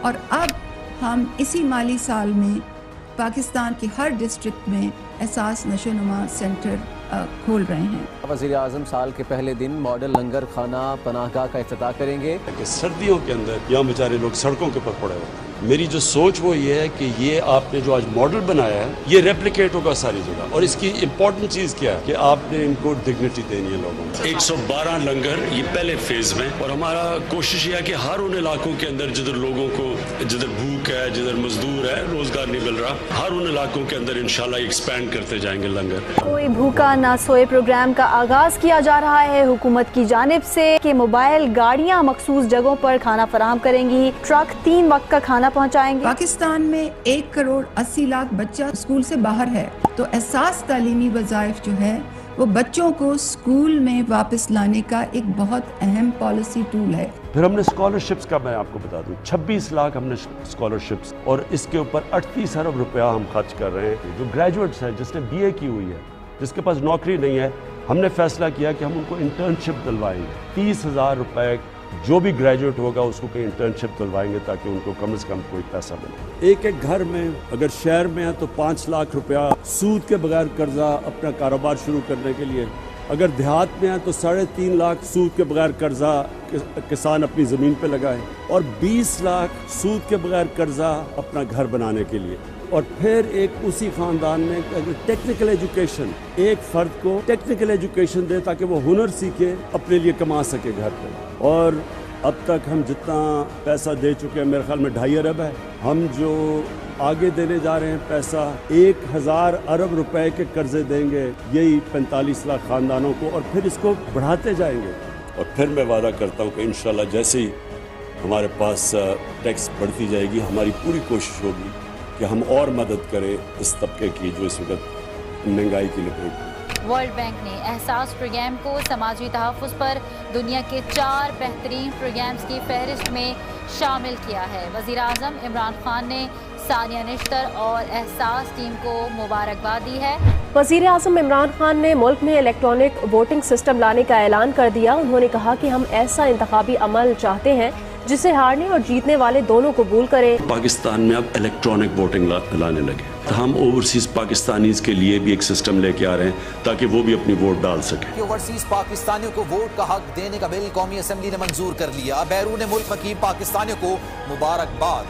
और अब हम इसी माली साल में पाकिस्तान की हर डिस्ट्रिक्ट में एहसास नशोनुमा सेंटर खोल रहे हैं। वज़ीर आज़म साल के पहले दिन मॉडल लंगर खाना पनाहगाह का इफ्तिताह करेंगे। सर्दियों के अंदर यहाँ बेचारे लोग सड़कों के ऊपर पड़े होते हैं। मेरी जो सोच वो ये है कि ये आपने जो आज मॉडल बनाया है, ये रेप्लिकेट होगा सारी जगह। और इसकी इम्पोर्टेंट चीज़ क्या है कि आपने इनको डिग्निटी देनी है लोगों को। 112 लंगर ये पहले फेज में, और हमारा कोशिश ये है कि हर उन इलाकों के अंदर जिधर लोगों को, जिधर भूख है, जिधर मजदूर है, रोजगार नहीं मिल रहा, हर उन इलाकों के अंदर इंशाल्लाह एक्सपैंड करते जाएंगे लंगर। कोई भूखा ना सोए प्रोग्राम का आगाज किया जा रहा है हुकूमत की जानिब से कि मोबाइल गाड़ियां मखसूस जगहों पर खाना फराहम करेंगी, ट्रक 3 वक्त का खाना पहुंचाएंगे। पाकिस्तान में 1 करोड़ 80 लाख बच्चा स्कूल से बाहर है, तो एहसास तालीमी वज़ाइफ जो है वो बच्चों को स्कूल में वापस लाने का एक बहुत अहम पॉलिसी टूल है। फिर हमने स्कॉलरशिप्स का, मैं आपको बता दूं, 26 लाख हमने स्कॉलरशिप्स, और इसके ऊपर 38 अरब रुपया हम खर्च कर रहे हैं। जो ग्रेजुएट्स हैं, जिसने BA की हुई है, जिसके पास नौकरी नहीं है, हमने फैसला किया कि हम उनको इंटर्नशिप दिलवाएंगे। 30,000 रुपए जो भी ग्रेजुएट होगा उसको कहीं इंटर्नशिप दिलवाएंगे, ताकि उनको कम से कम कोई पैसा मिले। एक घर में अगर शहर में है तो 5 लाख रुपया सूद के बगैर कर्जा अपना कारोबार शुरू करने के लिए, अगर देहात में है तो 3.5 लाख सूद के बगैर कर्जा किसान अपनी ज़मीन पे लगाए, और 20 लाख सूद के बगैर कर्जा अपना घर बनाने के लिए। और फिर एक उसी खानदान में टेक्निकल एजुकेशन, एक फर्द को टेक्निकल एजुकेशन दे ताकि वो हुनर सीखे, अपने लिए कमा सके घर पे। और अब तक हम जितना पैसा दे चुके हैं, मेरे ख्याल में 2.5 अरब है। हम जो आगे देने जा रहे हैं पैसा, 1000 अरब रुपए के कर्जे देंगे यही 45 लाख खानदानों को, और फिर इसको बढ़ाते जाएंगे। और फिर मैं वादा करता हूँ कि इंशाल्लाह जैसे ही हमारे पास टैक्स बढ़ती जाएगी, हमारी पूरी कोशिश होगी कि हम और मदद करें इस तबके की जो इस वक्त महंगाई की लपेट। वर्ल्ड बैंक ने एहसास प्रोग्राम को समाजी तहफ़्फ़ुज़ पर दुनिया के 4 बेहतरीन प्रोग्राम्स की फहरिस्त में शामिल किया है। वज़ीर आज़म इमरान खान ने सानिया निश्तर और एहसास टीम को मुबारकबाद दी है। वज़ीर आज़म इमरान खान ने मुल्क में इलेक्ट्रॉनिक वोटिंग सिस्टम लाने का ऐलान कर दिया। उन्होंने कहा कि हम ऐसा इंतखाबी अमल चाहते हैं जिसे हारने और जीतने वाले दोनों कबूल करें। पाकिस्तान में अब इलेक्ट्रॉनिक वोटिंग लाने लगे, तो हम ओवरसीज पाकिस्तानीज के लिए भी एक सिस्टम लेके आ रहे हैं ताकि वो भी अपनी वोट डाल सके। ओवरसीज पाकिस्तानियों को वोट का हक देने का बिल कौमी असेंबली ने मंजूर कर लिया। बैरून मुल्क मकीम पाकिस्तानियों को मुबारकबाद।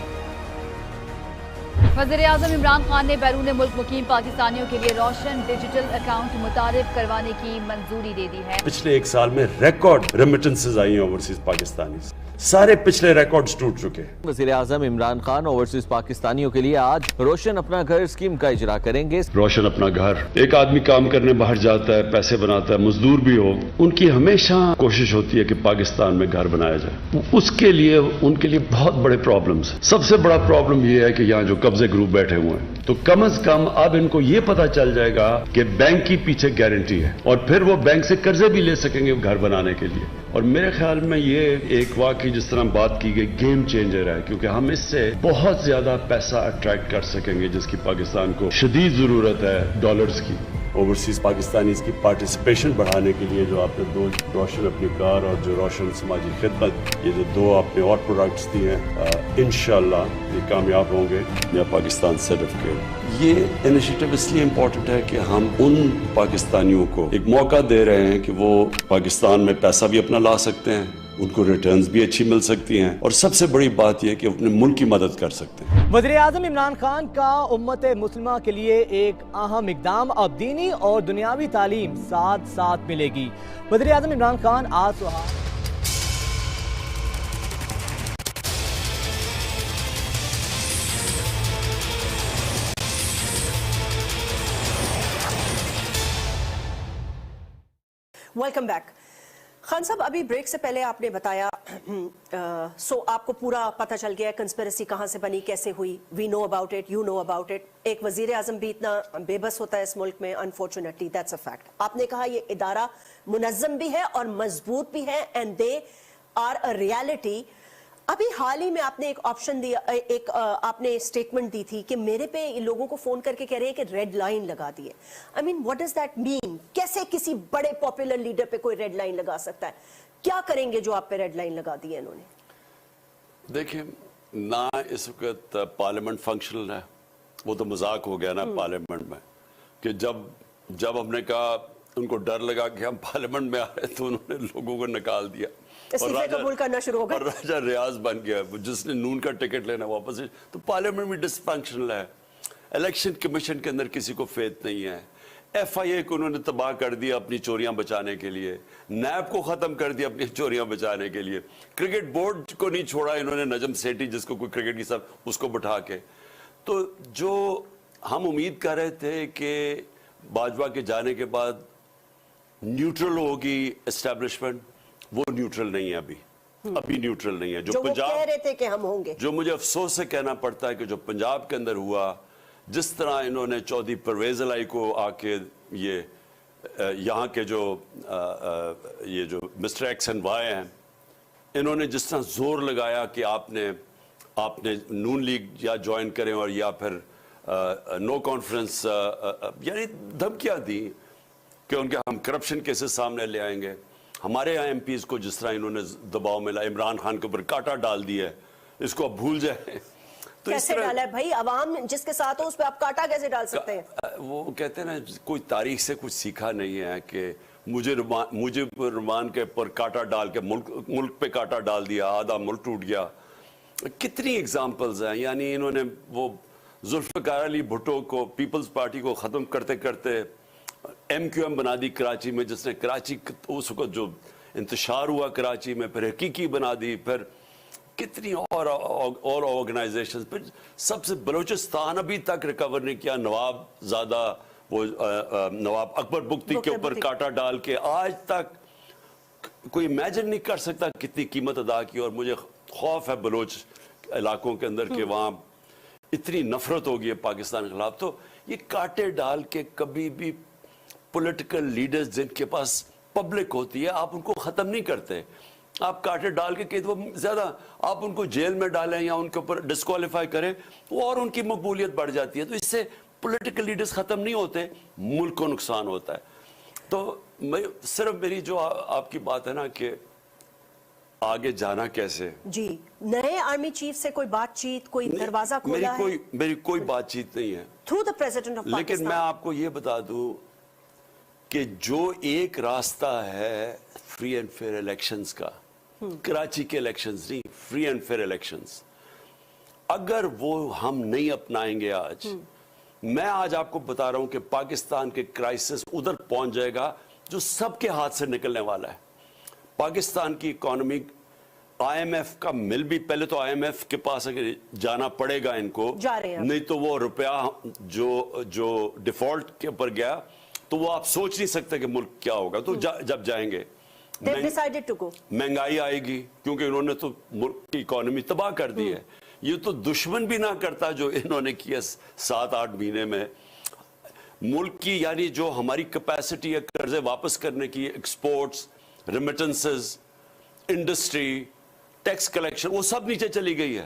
वज़ीर-ए-आज़म इमरान खान ने बैरून मुल्क मुकीम पाकिस्तानियों के लिए रोशन डिजिटल अकाउंट मुतारिफ करवाने की मंजूरी दे दी है। पिछले एक साल में रिकॉर्ड रेमिटेंसेस आई हैं ओवरसीज पाकिस्तानी से। सारे पिछले रिकॉर्ड्स टूट चुके हैं। वज़ीर-ए-आज़म इमरान खान ओवरसीज पाकिस्तानियों के लिए आज रोशन अपना घर स्कीम का इजरा करेंगे। रोशन अपना घर, एक आदमी काम करने बाहर जाता है, पैसे बनाता है, मजदूर भी हो, उनकी हमेशा कोशिश होती है कि पाकिस्तान में घर बनाया जाए। उसके लिए उनके लिए बहुत बड़े प्रॉब्लम्स हैं। सबसे बड़ा प्रॉब्लम यह है कि यहाँ जो कब्जे ग्रुप बैठे हुए हैं, तो कम से कम अब इनको ये पता चल जाएगा कि बैंक की पीछे गारंटी है और फिर वो बैंक से कर्जे भी ले सकेंगे घर बनाने के लिए। और मेरे ख्याल में ये एक वाकई जिस तरह बात की गई गेम चेंजर है, क्योंकि हम इससे बहुत ज्यादा पैसा अट्रैक्ट कर सकेंगे जिसकी पाकिस्तान को शदीद जरूरत है डॉलर्स की। ओवरसीज पाकिस्तानीज की पार्टिसिपेशन बढ़ाने के लिए जो आपने दो रोशन अपनी कार और जो रोशन समाजी खिदमत, ये जो दो आपने और प्रोडक्ट्स दिए हैं, इंशाल्लाह ये कामयाब होंगे। या पाकिस्तान सर्टिफिकेट, ये इनिशिएटिव इसलिए इम्पोर्टेंट है कि हम उन पाकिस्तानियों को एक मौका दे रहे हैं कि वो पाकिस्तान में पैसा भी अपना ला सकते हैं, उनको रिटर्न्स भी अच्छी मिल सकती हैं और सबसे बड़ी बात यह कि अपने मुल्क की मदद कर सकते हैं। वज़ीर-ए-आज़म इमरान खान का उम्मत मुस्लिमा के लिए एक अहम इक़दाम, अब दीनी और दुनियावी तालीम साथ साथ मिलेगी। वज़ीर-ए-आज़म इमरान खान आज वेलकम बैक। खान साहब, अभी ब्रेक से पहले आपने बताया सो आपको पूरा पता चल गया कंस्पिरेसी कहां से बनी, कैसे हुई। We know about it, you know about it. एक वजीर आजम भी इतना बेबस होता है इस मुल्क में, अनफॉर्चुनेटली दैट्स अ फैक्ट। आपने कहा ये इदारा मुनज़्ज़म भी है और मजबूत भी है and they are a reality. अभी हाल ही में आपने एक ऑप्शन दिया, एक आपने स्टेटमेंट दी थी कि मेरे पे लोगों को फोन करके कह रहे हैं कि रेड लाइन लगा दी है। I mean what does that mean? कैसे किसी बड़े पॉपुलर लीडर पे कोई रेड लाइन लगा सकता है? क्या करेंगे जो आप पे रेड लाइन लगा दी है इन्होंने? देखिए, ना इस वक्त पार्लियामेंट फंक्शनल है, वो तो मजाक हो गया ना पार्लियामेंट में, कि जब हमने कहा उनको डर लगा कि हम पार्लियामेंट में आ रहे तो उन्होंने लोगों को निकाल दिया और राजा रियाज बन गया, जिसने नून का टिकट लेना वापस। तो पार्लियामेंट में डिसफंक्शनल है, इलेक्शन कमीशन के अंदर किसी को फेथ नहीं है, FIA को उन्होंने तबाह कर दिया अपनी चोरियां बचाने के लिए, नैब को खत्म कर दिया अपनी चोरियां बचाने के लिए, क्रिकेट बोर्ड को नहीं छोड़ा इन्होंने, नजम सेठी जिसको कोई क्रिकेट की सब उसको बिठा के। तो जो हम उम्मीद कर रहे थे कि बाजवा के जाने के बाद न्यूट्रल होगी एस्टेब्लिशमेंट, वो न्यूट्रल नहीं है अभी न्यूट्रल नहीं है। जो पंजाब कह रहे थे कि हम होंगे, जो मुझे अफसोस से कहना पड़ता है कि जो पंजाब के अंदर हुआ, जिस तरह इन्होंने चौधरी परवेज अलाई को आके ये यहाँ के जो ये जो मिस्टर एक्स एंड वाई हैं, इन्होंने जिस तरह जोर लगाया कि आपने नून लीग या ज्वाइन करें और या फिर नो कॉन्फ्रेंस, यानी धमकियां दी कि उनके हम करप्शन केसेस सामने ले आएंगे। हमारे यहाँ MPs को जिस तरह इन्होंने दबाव मिला, इमरान खान के ऊपर कांटा डाल दिया है, इसको अब भूल जाए। तो कैसे डाला है भाई? अवाम जिसके साथ हो उस पे आप कांटा कैसे डाल सकते हैं? वो कहते हैं ना, कोई तारीख से कुछ सीखा नहीं है कि मुझे रुमान के ऊपर कांटा डाल के मुल्क पे कांटा डाल दिया, आधा मुल्क टूट गया। कितनी एग्जाम्पल्स हैं। यानी इन्होंने वो जुल्फ़िकार अली भुट्टो को, पीपल्स पार्टी को ख़त्म करते करते MQM बना दी कराची में, जिसने कराची उस वक्त जो इंतशार हुआ कराची में, फिर हकीकी बना दी, फिर कितनी और ऑर्गेनाइजेशन, फिर सबसे बलूचिस्तान अभी तक रिकवर नहीं किया। नवाब ज़ादा वो नवाब अकबर बुख्ती के ऊपर कांटा डाल के आज तक कोई इमेजिन नहीं कर सकता कितनी कीमत अदा की। और मुझे खौफ है बलोच इलाकों के अंदर कि वहाँ इतनी नफरत होगी है पाकिस्तान के खिलाफ। तो ये कांटे डाल के कभी भी पॉलिटिकल लीडर्स जिनके पास पब्लिक होती है, आप उनको ख़त्म नहीं करते। आप कांटे डाल के वो ज़्यादा आप उनको जेल में डालें या उनके ऊपर डिस्क्वालीफाई करें तो और उनकी मकबूलियत बढ़ जाती है। तो इससे पॉलिटिकल लीडर्स ख़त्म नहीं होते, मुल्क को नुकसान होता है। तो मैं सिर्फ मेरी जो आपकी बात है ना कि आगे जाना कैसे, जी नए आर्मी चीफ से कोई बातचीत, कोई दरवाजा खोला है? मेरी कोई बातचीत नहीं है through the president of Pakistan. लेकिन मैं आपको ये बता दूं कि जो एक रास्ता है फ्री एंड फेयर इलेक्शंस का, कराची के इलेक्शंस नहीं, फ्री एंड फेयर इलेक्शंस, اگر وہ ہم نہیں اپنائیں گے آج، میں آج آپ کو بتا رہا ہوں کہ پاکستان کے کرائسس ادھر پہنچ جائے گا جو سب کے ہاتھ سے نکلنے والا ہے. پاکستان کی اکانومی آئی ایم ایف کا مل بھی، پہلے تو آئی ایم ایف کے پاس اگر جانا پڑے گا ان کو، نہیں تو وہ روپیہ جو ڈیفالٹ کے اوپر گیا تو وہ آپ سوچ نہیں سکتے کہ ملک کیا ہوگا. تو جب جائیں گے مہنگائی آئے گی، کیونکہ انہوں نے تو ملک کی اکانومی تباہ کر دی ہے. یہ تو دشمن بھی نہ کرتا جو انہوں نے کیا 7-8 مہینے میں. ملک کی یعنی جو ہماری کیپیسٹی ہے قرضے واپس کرنے کی، exports, remittances, industry, tax collection, وہ سب نیچے چلی گئی ہے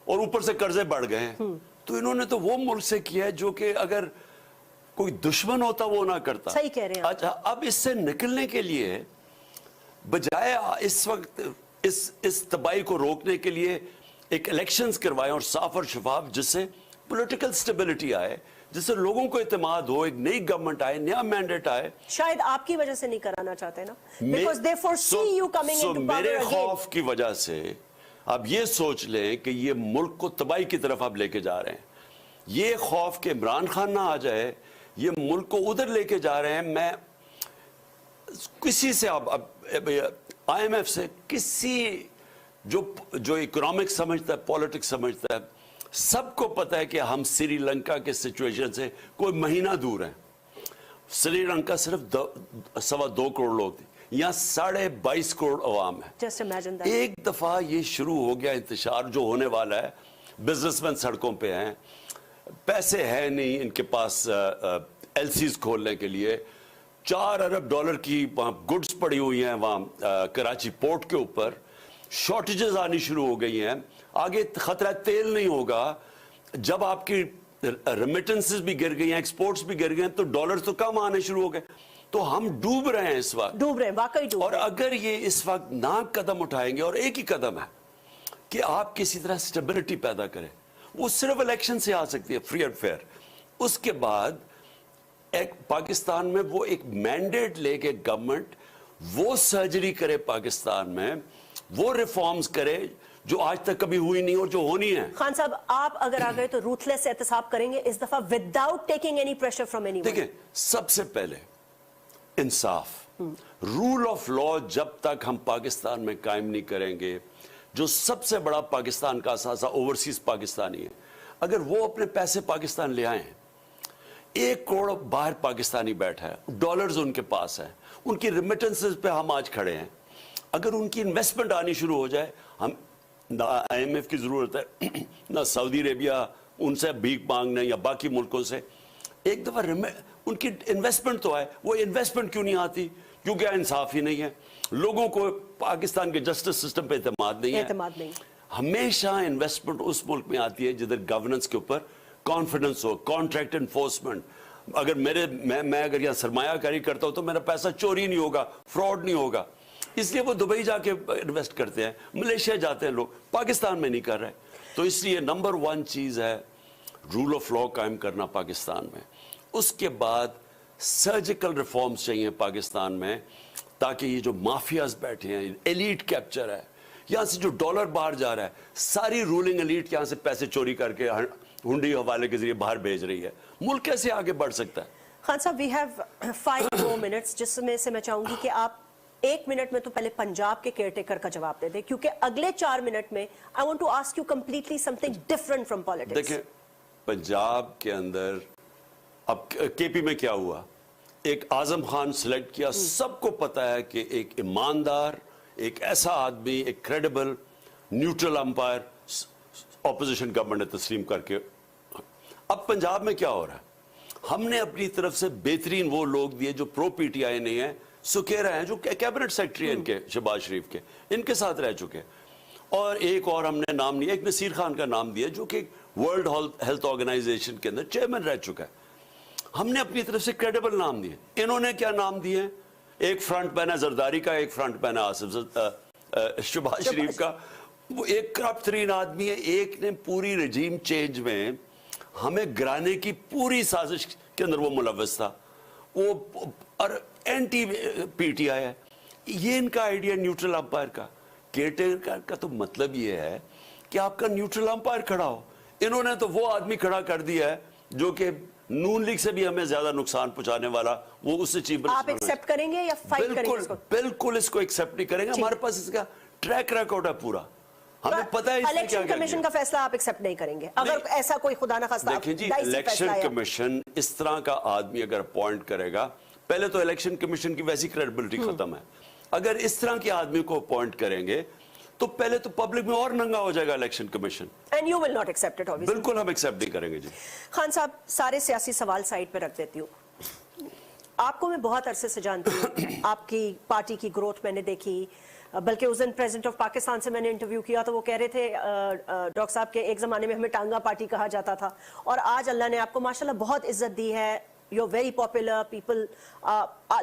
اور اوپر سے قرضے بڑھ گئے ہیں. تو انہوں نے تو وہ ملک سے کیا ہے جو کہ اگر کوئی دشمن ہوتا وہ نہ کرتا. صحیح کہہ رہے ہیں. اچھا، اب اس سے نکلنے کے لیے بجائے اس وقت اس تباہی کو روکنے کے لیے ایک الیکشنز کروائیں اور صاف اور شفاف، جس سے پولیٹیکل سٹیبلٹی آئے، جس سے لوگوں کو اعتماد ہو، ایک نئی گورنمنٹ آئے، نیا مینڈیٹ آئے. شاید آپ کی وجہ سے نہیں کرانا چاہتے نا، because they foresee you coming into power میرے again. خوف کی وجہ سے اب یہ سوچ لیں کہ یہ ملک کو تباہی کی طرف آپ لے کے جا رہے ہیں. یہ خوف کہ عمران خان نہ آ جائے، یہ ملک کو ادھر لے کے جا رہے ہیں. میں کسی سے آئی ایم ایف سے، کسی جو اکنامکس سمجھتا ہے، پولیٹکس سمجھتا ہے، سب کو پتا ہے کہ ہم سری لنکا کے سچویشن سے کوئی مہینہ دور ہیں. سری لنکا صرف 2.25 کروڑ لوگ تھے، یہاں 22.5 کروڑ عوام ہے. Just imagine that. ایک دفعہ یہ شروع ہو گیا انتشار جو ہونے والا ہے. بزنس مین سڑکوں پہ ہیں، پیسے ہیں نہیں ان کے پاس ایل سیز کھولنے کے لیے. $4 ارب کی وہاں گڈز پڑی ہوئی ہیں وہاں کراچی پورٹ کے اوپر. شارٹیجز آنی شروع ہو گئی ہیں. آگے خطرہ تیل نہیں ہوگا. جب آپ کی ریمیٹنسز بھی گر گئی ہیں، ایکسپورٹس بھی گر گئے ہیں، تو ڈالرز تو کم آنے شروع ہو گئے. تو ہم ڈوب رہے ہیں اس وقت، ڈوب رہے ہیں واقعی ڈوب. اور اگر یہ اس وقت نہ قدم اٹھائیں گے، اور ایک ہی قدم ہے کہ آپ کسی طرح سٹیبلٹی پیدا کریں، وہ صرف الیکشن سے آ سکتی ہے، فری اینڈ فیئر. اس کے بعد ایک پاکستان میں وہ ایک مینڈیٹ لے کے گورنمنٹ وہ سرجری کرے پاکستان میں، وہ ریفارمز کرے جو آج تک کبھی ہوئی نہیں اور جو ہونی ہے. خان صاحب، آپ اگر آ گئے تو روتھلیس احتساب کریں گے اس دفعہ without taking any pressure from any one? دیکھیں، سب سے پہلے انصاف، رول آف لا جب تک ہم پاکستان میں قائم نہیں کریں گے. جو سب سے بڑا پاکستان کا اثاثہ اوورسیز پاکستانی ہے، اگر وہ اپنے پیسے پاکستان لے آئیں، 1 کروڑ باہر پاکستانی بیٹھا ہے، ڈالرز ان کے پاس ہیں، ان کی ریمیٹنسز پہ ہم آج کھڑے ہیں. اگر ان کی انویسٹمنٹ آنی شروع ہو جائے، ہم نہ آئی ایم ایف کی ضرورت ہے، نہ سعودی عربیہ ان سے بھیک مانگنے یا باقی ملکوں سے. ایک دفعہ ان کی انویسٹمنٹ تو آئے. وہ انویسٹمنٹ کیوں نہیں آتی؟ کیونکہ انصاف ہی نہیں ہے. لوگوں کو پاکستان کے جسٹس سسٹم پہ اعتماد نہیں ہے. ہمیشہ انویسٹمنٹ اس ملک میں آتی ہے جدھر گورننس کے اوپر کانفیڈنس ہو، کانٹریکٹ انفورسمنٹ. اگر میں اگر یہاں سرمایہ کاری کرتا ہوں تو میرا پیسہ چوری نہیں ہوگا، فراڈ نہیں ہوگا. اس لیے وہ دبئی جا کے انویسٹ کرتے ہیں، ملیشیا جاتے ہیں لوگ، پاکستان میں نہیں کر رہے. تو اس لیے نمبر 1 چیز ہے رول آف لا قائم کرنا پاکستان میں. اس کے بعد سرجیکل ریفارمز چاہیے پاکستان میں، تاکہ یہ جو مافیاز بیٹھے ہیں، ایلیٹ کیپچر ہے، یہاں سے جو ڈالر باہر جا رہا ہے، ساری رولنگ ایلیٹ یہاں سے پیسے چوری کر کے ہنڈی حوالے کے ذریعے باہر بھیج رہی ہے. ملک کیسے آگے بڑھ سکتا ہے؟ خان صاحب، وی ہیو 5 more minutes، جس میں سے میں چاہوں گی کہ آپ 1 منٹ میں تو پہلے پنجاب کے کیئر ٹیکر کا جواب دے دیں، کیونکہ اگلے 4 منٹ میں I want to ask you completely something different from politics. دیکھیں، پنجاب کے اندر اب کے پی میں کیا ہوا؟ ایک اعظم خان سلیکٹ کیا. سب کو پتا ہے کہ ایک ایماندار، ایک ایسا آدمی، ایک credible neutral umpire opposition government نے تسلیم کر کے. اب پنجاب میں کیا ہو رہا ہے؟ ہم نے اپنی طرف سے بہترین وہ لوگ دیے جو پرو پی ٹی آئی نہیں ہیں. سکھیرا ہیں جو کیبنٹ سیکرٹری ہیں ان کے، شہباز شریف کے، ان کے ساتھ رہ چکے. اور ایک اور ہم نے نام لیا، ایک نصیر خان کا نام دیا جو کہ ورلڈ ہیلتھ آرگنائزیشن کے اندر چیئرمین رہ چکا ہے. ہم نے اپنی طرف سے کریڈیبل نام دیے. انہوں نے کیا نام دیے؟ ایک فرنٹ مین ہے زرداری کا، ایک فرنٹ مین ہے آصف شہباز شریف کا. وہ ایک کرپٹ ترین آدمی ہے. ایک نے پوری رجیم چینج میں ہمیں گرانے کی پوری سازش کے اندر وہ ملوث تھا. وہ اور اینٹی پی ٹی آئی ہے. یہ ان کا آئیڈیا نیوٹرل امپائر کا. کیئر ٹیکر کا تو مطلب یہ ہے کہ آپ کا نیوٹرل امپائر کھڑا ہو. انہوں نے تو وہ آدمی کھڑا کر دیا ہے جو کہ نون لیگ سے بھی ہمیں زیادہ نقصان پہنچانے والا, وہ اس سے چیف آپ ایکسپٹ کریں گے یا فائٹ کریں گے اس کو؟ بالکل اس کو ایکسپٹ نہیں کریں گے. ہمارے پاس اس کا ٹریک ریکارڈ ہے پورا, ہمیں پتہ ہے الیکشن کمیشن کا فیصلہ آپ ایکسپٹ نہیں کریں گے اگر ایسا کوئی خدا نہ خواستہ دیکھیں جی, الیکشن کمیشن اس طرح کا آدمی اگر اپوائنٹ کرے گا, پہلے تو الیکشن کمیشن کی ویسی کریڈیبلٹی ختم ہے. اگر اس طرح کے آدمی کو اپوائنٹ کریں گے تو پہلے تو پبلک میں اور ننگا ہو جائے گا election commission. And you will not accept it obviously. بالکل ہم ایکسپٹ نہیں کریں گے. جی خان صاحب, سارے سیاسی سوال سائڈ پہ رکھ دیتی ہوں. آپ کو میں بہت عرصے سے جانتی ہوں, آپ کی پارٹی کی گروتھ میں نے دیکھی, بلکہ اس دن پریزیڈنٹ آف پاکستان سے میں نے انٹرویو کیا تو وہ کہہ رہے تھے ڈاکٹر صاحب کے ایک زمانے میں ہمیں ٹانگا پارٹی کہا جاتا تھا, اور آج اللہ نے آپ کو ماشاءاللہ بہت عزت دی ہے. You are very popular, people,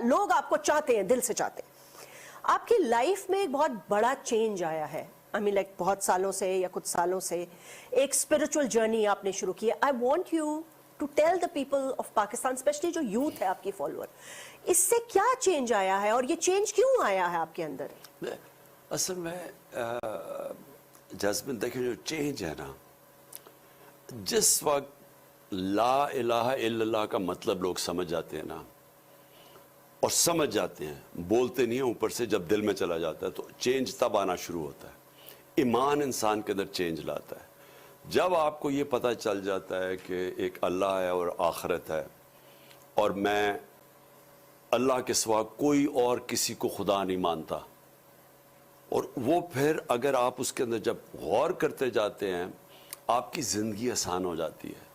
لوگ آپ کو چاہتے ہیں, دل سے چاہتے ہیں. آپ کی لائف میں ایک بہت بڑا چینج آیا ہے, I mean like بہت سالوں سے یا کچھ سالوں سے ایک اسپرچل جرنی آپ نے شروع کی ہے. I want you to tell the people of Pakistan, especially جو یوتھ ہے آپ کی فالوور, اس سے کیا چینج آیا ہے اور یہ چینج کیوں آیا ہے آپ کے اندر؟ اصل میں جذبن دیکھیں جو چینج ہے نا, جس وقت لا الہ الا اللہ کا مطلب لوگ سمجھ جاتے ہیں نا, اور سمجھ جاتے ہیں, بولتے نہیں ہیں اوپر سے, جب دل میں چلا جاتا ہے تو چینج تب آنا شروع ہوتا ہے. ایمان انسان کے اندر چینج لاتا ہے. جب آپ کو یہ پتہ چل جاتا ہے کہ ایک اللہ ہے اور آخرت ہے, اور میں اللہ کے سوا کوئی اور کسی کو خدا نہیں مانتا, اور وہ پھر اگر آپ اس کے اندر جب غور کرتے جاتے ہیں آپ کی زندگی آسان ہو جاتی ہے.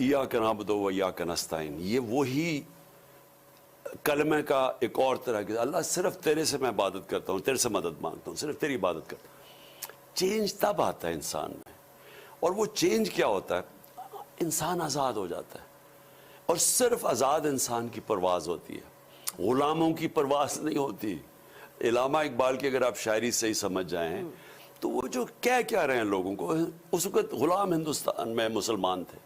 ایاک نعبد و ایاک نستعین, یہ وہی کلمے کا ایک اور طرح کے, اللہ صرف تیرے سے میں عبادت کرتا ہوں, تیرے سے مدد مانگتا ہوں, صرف تیری عبادت کرتا ہوں. چینج تب آتا ہے انسان میں, اور وہ چینج کیا ہوتا ہے, انسان آزاد ہو جاتا ہے, اور صرف آزاد انسان کی پرواز ہوتی ہے, غلاموں کی پرواز نہیں ہوتی. علامہ اقبال کی اگر آپ شاعری سے ہی سمجھ جائیں تو وہ جو کیا رہے ہیں لوگوں کو, اس وقت غلام ہندوستان میں مسلمان تھے,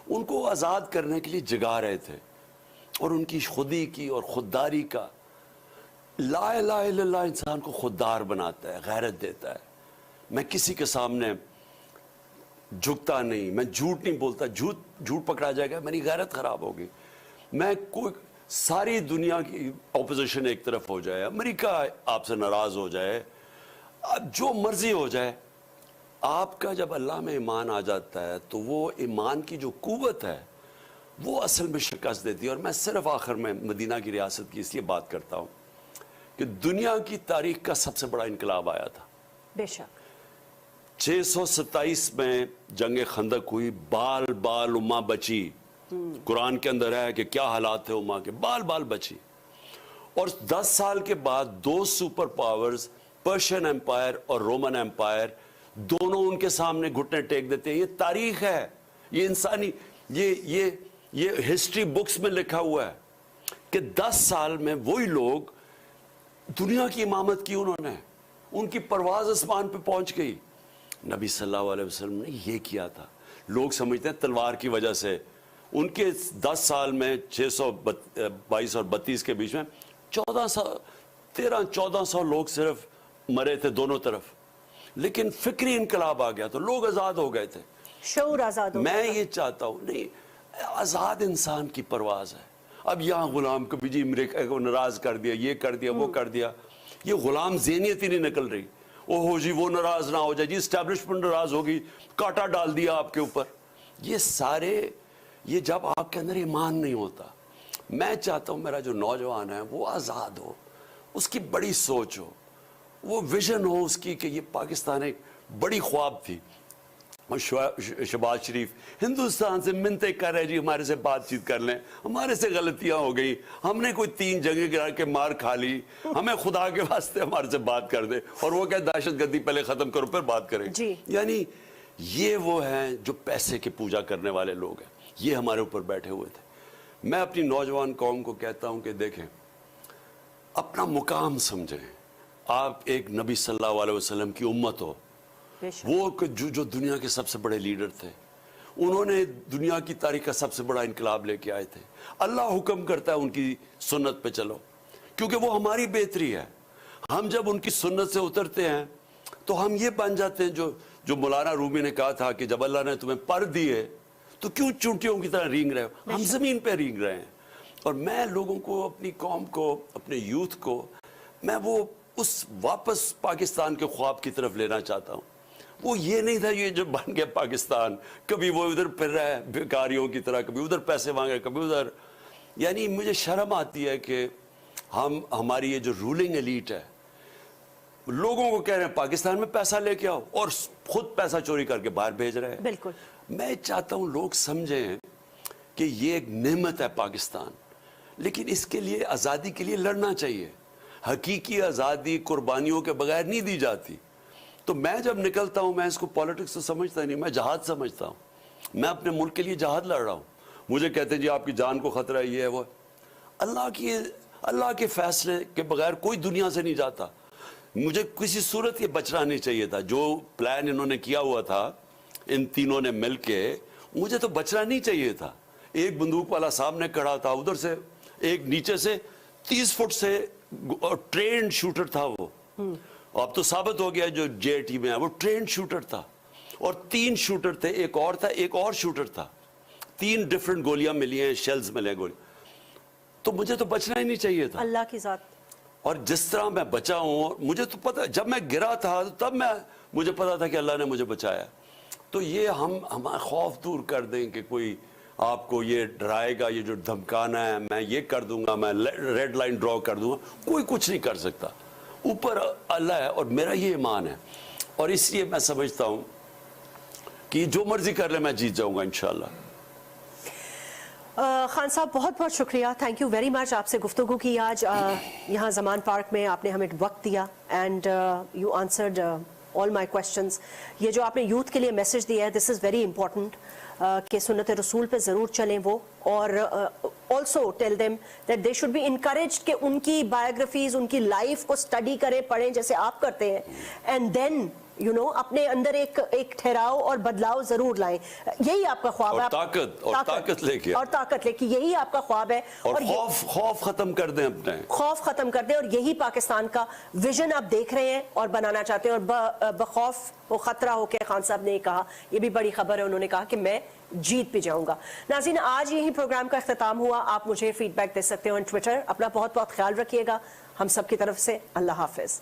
ان کو آزاد کرنے کے لیے جگا رہے تھے, اور ان کی خودی کی اور خودداری کا, لا الہ الا اللہ انسان کو خوددار بناتا ہے, غیرت دیتا ہے. میں کسی کے سامنے جھکتا نہیں, میں جھوٹ نہیں بولتا, جھوٹ پکڑا جائے گا میری غیرت خراب ہوگی. میں کوئی ساری دنیا کی اپوزیشن ایک طرف ہو جائے, امریکہ آپ سے ناراض ہو جائے, جو مرضی ہو جائے, آپ کا جب اللہ میں ایمان آ جاتا ہے تو وہ ایمان کی جو قوت ہے وہ اصل میں شکست دیتی ہے. اور میں صرف آخر میں مدینہ کی ریاست کی اس لیے بات کرتا ہوں کہ دنیا کی تاریخ کا سب سے بڑا انقلاب آیا تھا. بے شک 627 میں جنگ خندق ہوئی, بال بال امہ بچی. قرآن کے اندر ہے کہ کیا حالات تھے امہ کے, بال بال بچی. اور 10 سال کے بعد 2 سپر پاورز, پرشین ایمپائر اور رومن ایمپائر, دونوں ان کے سامنے گھٹنے ٹیک دیتے ہیں. یہ تاریخ ہے, یہ انسانی, یہ ہسٹری بکس میں لکھا ہوا ہے کہ 10 سال میں وہی لوگ دنیا کی امامت کی, انہوں نے, ان کی پرواز آسمان پہ پہنچ گئی. نبی صلی اللہ علیہ وسلم نے یہ کیا تھا. لوگ سمجھتے ہیں تلوار کی وجہ سے, ان کے 10 سال میں 622 اور 32 کے بیچ میں 1400 لوگ صرف مرے تھے دونوں طرف. لیکن فکری انقلاب آ گیا تو لوگ آزاد ہو گئے تھے, شعور آزاد ہو گیا. میں یہ چاہتا ہوں, نہیں, آزاد انسان کی پرواز ہے. اب یہاں غلام کبھی جی امریکہ کو ناراض کر دیا, یہ کر دیا, وہ کر دیا, یہ غلام ذہنیت ہی نہیں نکل رہی. اوہ جی وہ ناراض نہ ہو جائے, جی اسٹیبلشمنٹ ناراض ہوگی, کاٹا ڈال دیا آپ کے اوپر. یہ سارے, یہ جب آپ کے اندر ایمان نہیں ہوتا. میں چاہتا ہوں میرا جو نوجوان ہے وہ آزاد ہو, اس کی بڑی سوچ ہو, وہ ویژن ہو اس کی کہ یہ پاکستان ایک بڑی خواب تھی. شہباز شریف ہندوستان سے منتیں کر رہے, جی ہمارے سے بات چیت کر لیں, ہمارے سے غلطیاں ہو گئی, ہم نے کوئی 3 جنگیں گرا کے مار کھا لی, ہمیں خدا کے واسطے ہمارے سے بات کر دے. اور وہ کہتے دہشت گردی پہلے ختم کرو پھر بات کریں. یعنی یہ وہ ہیں جو پیسے کی پوجا کرنے والے لوگ ہیں, یہ ہمارے اوپر بیٹھے ہوئے تھے. میں اپنی نوجوان قوم کو کہتا ہوں کہ دیکھیں, اپنا مقام سمجھیں. آپ ایک نبی صلی اللہ علیہ وسلم کی امت ہو, وہ جو دنیا کے سب سے بڑے لیڈر تھے, انہوں نے دنیا کی تاریخ کا سب سے بڑا انقلاب لے کے آئے تھے. اللہ حکم کرتا ہے ان کی سنت پہ چلو, کیونکہ وہ ہماری بہتری ہے. ہم جب ان کی سنت سے اترتے ہیں تو ہم یہ بن جاتے ہیں جو جو مولانا رومی نے کہا تھا کہ جب اللہ نے تمہیں پر دیے تو کیوں چونٹیوں کی طرح رینگ رہے ہو؟ ہم زمین پہ رینگ رہے ہیں. اور میں لوگوں کو, اپنی قوم کو, اپنے یوتھ کو, میں وہ اس واپس پاکستان کے خواب کی طرف لینا چاہتا ہوں. وہ یہ نہیں تھا یہ جو بن گیا پاکستان, کبھی وہ ادھر پھر رہا ہے بیکاریوں کی طرح, کبھی ادھر پیسے مانگے, کبھی ادھر. یعنی مجھے شرم آتی ہے کہ ہماری یہ جو رولنگ ایلیٹ ہے لوگوں کو کہہ رہے ہیں پاکستان میں پیسہ لے کے آؤ اور خود پیسہ چوری کر کے باہر بھیج رہے ہیں. بالکل. میں چاہتا ہوں لوگ سمجھیں کہ یہ ایک نعمت ہے پاکستان, لیکن اس کے لیے, آزادی کے لیے لڑنا چاہیے. حقیقی آزادی قربانیوں کے بغیر نہیں دی جاتی. تو میں جب نکلتا ہوں, میں اس کو پالیٹکس تو سمجھتا نہیں, میں جہاد سمجھتا ہوں. میں اپنے ملک کے لیے جہاد لڑ رہا ہوں. مجھے کہتے ہیں جی آپ کی جان کو خطرہ ہے, یہ ہے وہ. اللہ کے فیصلے کے بغیر کوئی دنیا سے نہیں جاتا. مجھے کسی صورت یہ بچنا نہیں چاہیے تھا. جو پلان انہوں نے کیا ہوا تھا ان تینوں نے مل کے, مجھے تو بچنا نہیں چاہیے تھا. ایک بندوق والا سامنے کھڑا تھا, ادھر سے ایک نیچے سے 30 فٹ سے ٹرینڈ شوٹر تھا وہ. اب تو ثابت ہو گیا جو جے ٹی میں ہے وہ ٹرینڈ شوٹر تھا. اور 3 شوٹر تھے, ایک اور تھا, ایک اور شوٹر تھا. 3 ڈیفرنٹ گولیاں ملی ہیں, شیلز ملے ہیں گولی. تو مجھے تو بچنا ہی نہیں چاہیے تھا. اللہ کی ذات. اور جس طرح میں بچا ہوں, مجھے تو پتا, جب میں گرا تھا تب مجھے پتا تھا کہ اللہ نے مجھے بچایا. تو یہ ہمارا خوف دور کر دیں کہ کوئی آپ کو یہ ڈرائے گا, یہ جو دھمکانا ہے, میں یہ کر دوں گا, میں ریڈ لائن ڈرا کر دوں گا. کوئی کچھ نہیں کر سکتا. اوپر اللہ ہے اور میرا یہ ایمان ہے. اور اس لیے میں سمجھتا ہوں کہ جو مرضی کر لے میں جیت جاؤں گا انشاءاللہ. خان صاحب بہت بہت شکریہ, تھینک یو ویری مچ. آپ سے گفتگو کی آج یہاں زمان پارک میں, آپ نے ہمیں وقت دیا and you answered all my questions. یہ جو آپ نے یوتھ کے لیے میسج دیا ہے, دس از ویری امپورٹنٹ کہ سنت رسول پہ ضرور چلیں وہ, اور also tell them that they should be encouraged کہ ان کی بایوگرافیز, ان کی لائف کو اسٹڈی کریں, پڑھیں جیسے آپ کرتے ہیں, اینڈ دین اپنے اندر ایک ٹھہراؤ اور بدلاؤ ضرور لائیں. یہی آپ کا خواب ہے. اور طاقت لے کے, اور طاقت لے کے, یہی آپ کا خواب ہے. اور خوف ختم کر دیں, اپنے خوف ختم کر دیں, اور یہی پاکستان کا ویژن آپ دیکھ رہے ہیں اور بنانا چاہتے ہیں. اور بخوف و خطرہ ہو کے خان صاحب نے کہا, یہ بھی بڑی خبر ہے, انہوں نے کہا کہ میں جیت بھی جاؤں گا. ناظرین, آج یہی پروگرام کا اختتام ہوا. آپ مجھے فیڈ بیک دے سکتے ہو آن ٹویٹر. اپنا بہت بہت خیال رکھیے گا. ہم سب کی طرف سے اللہ حافظ.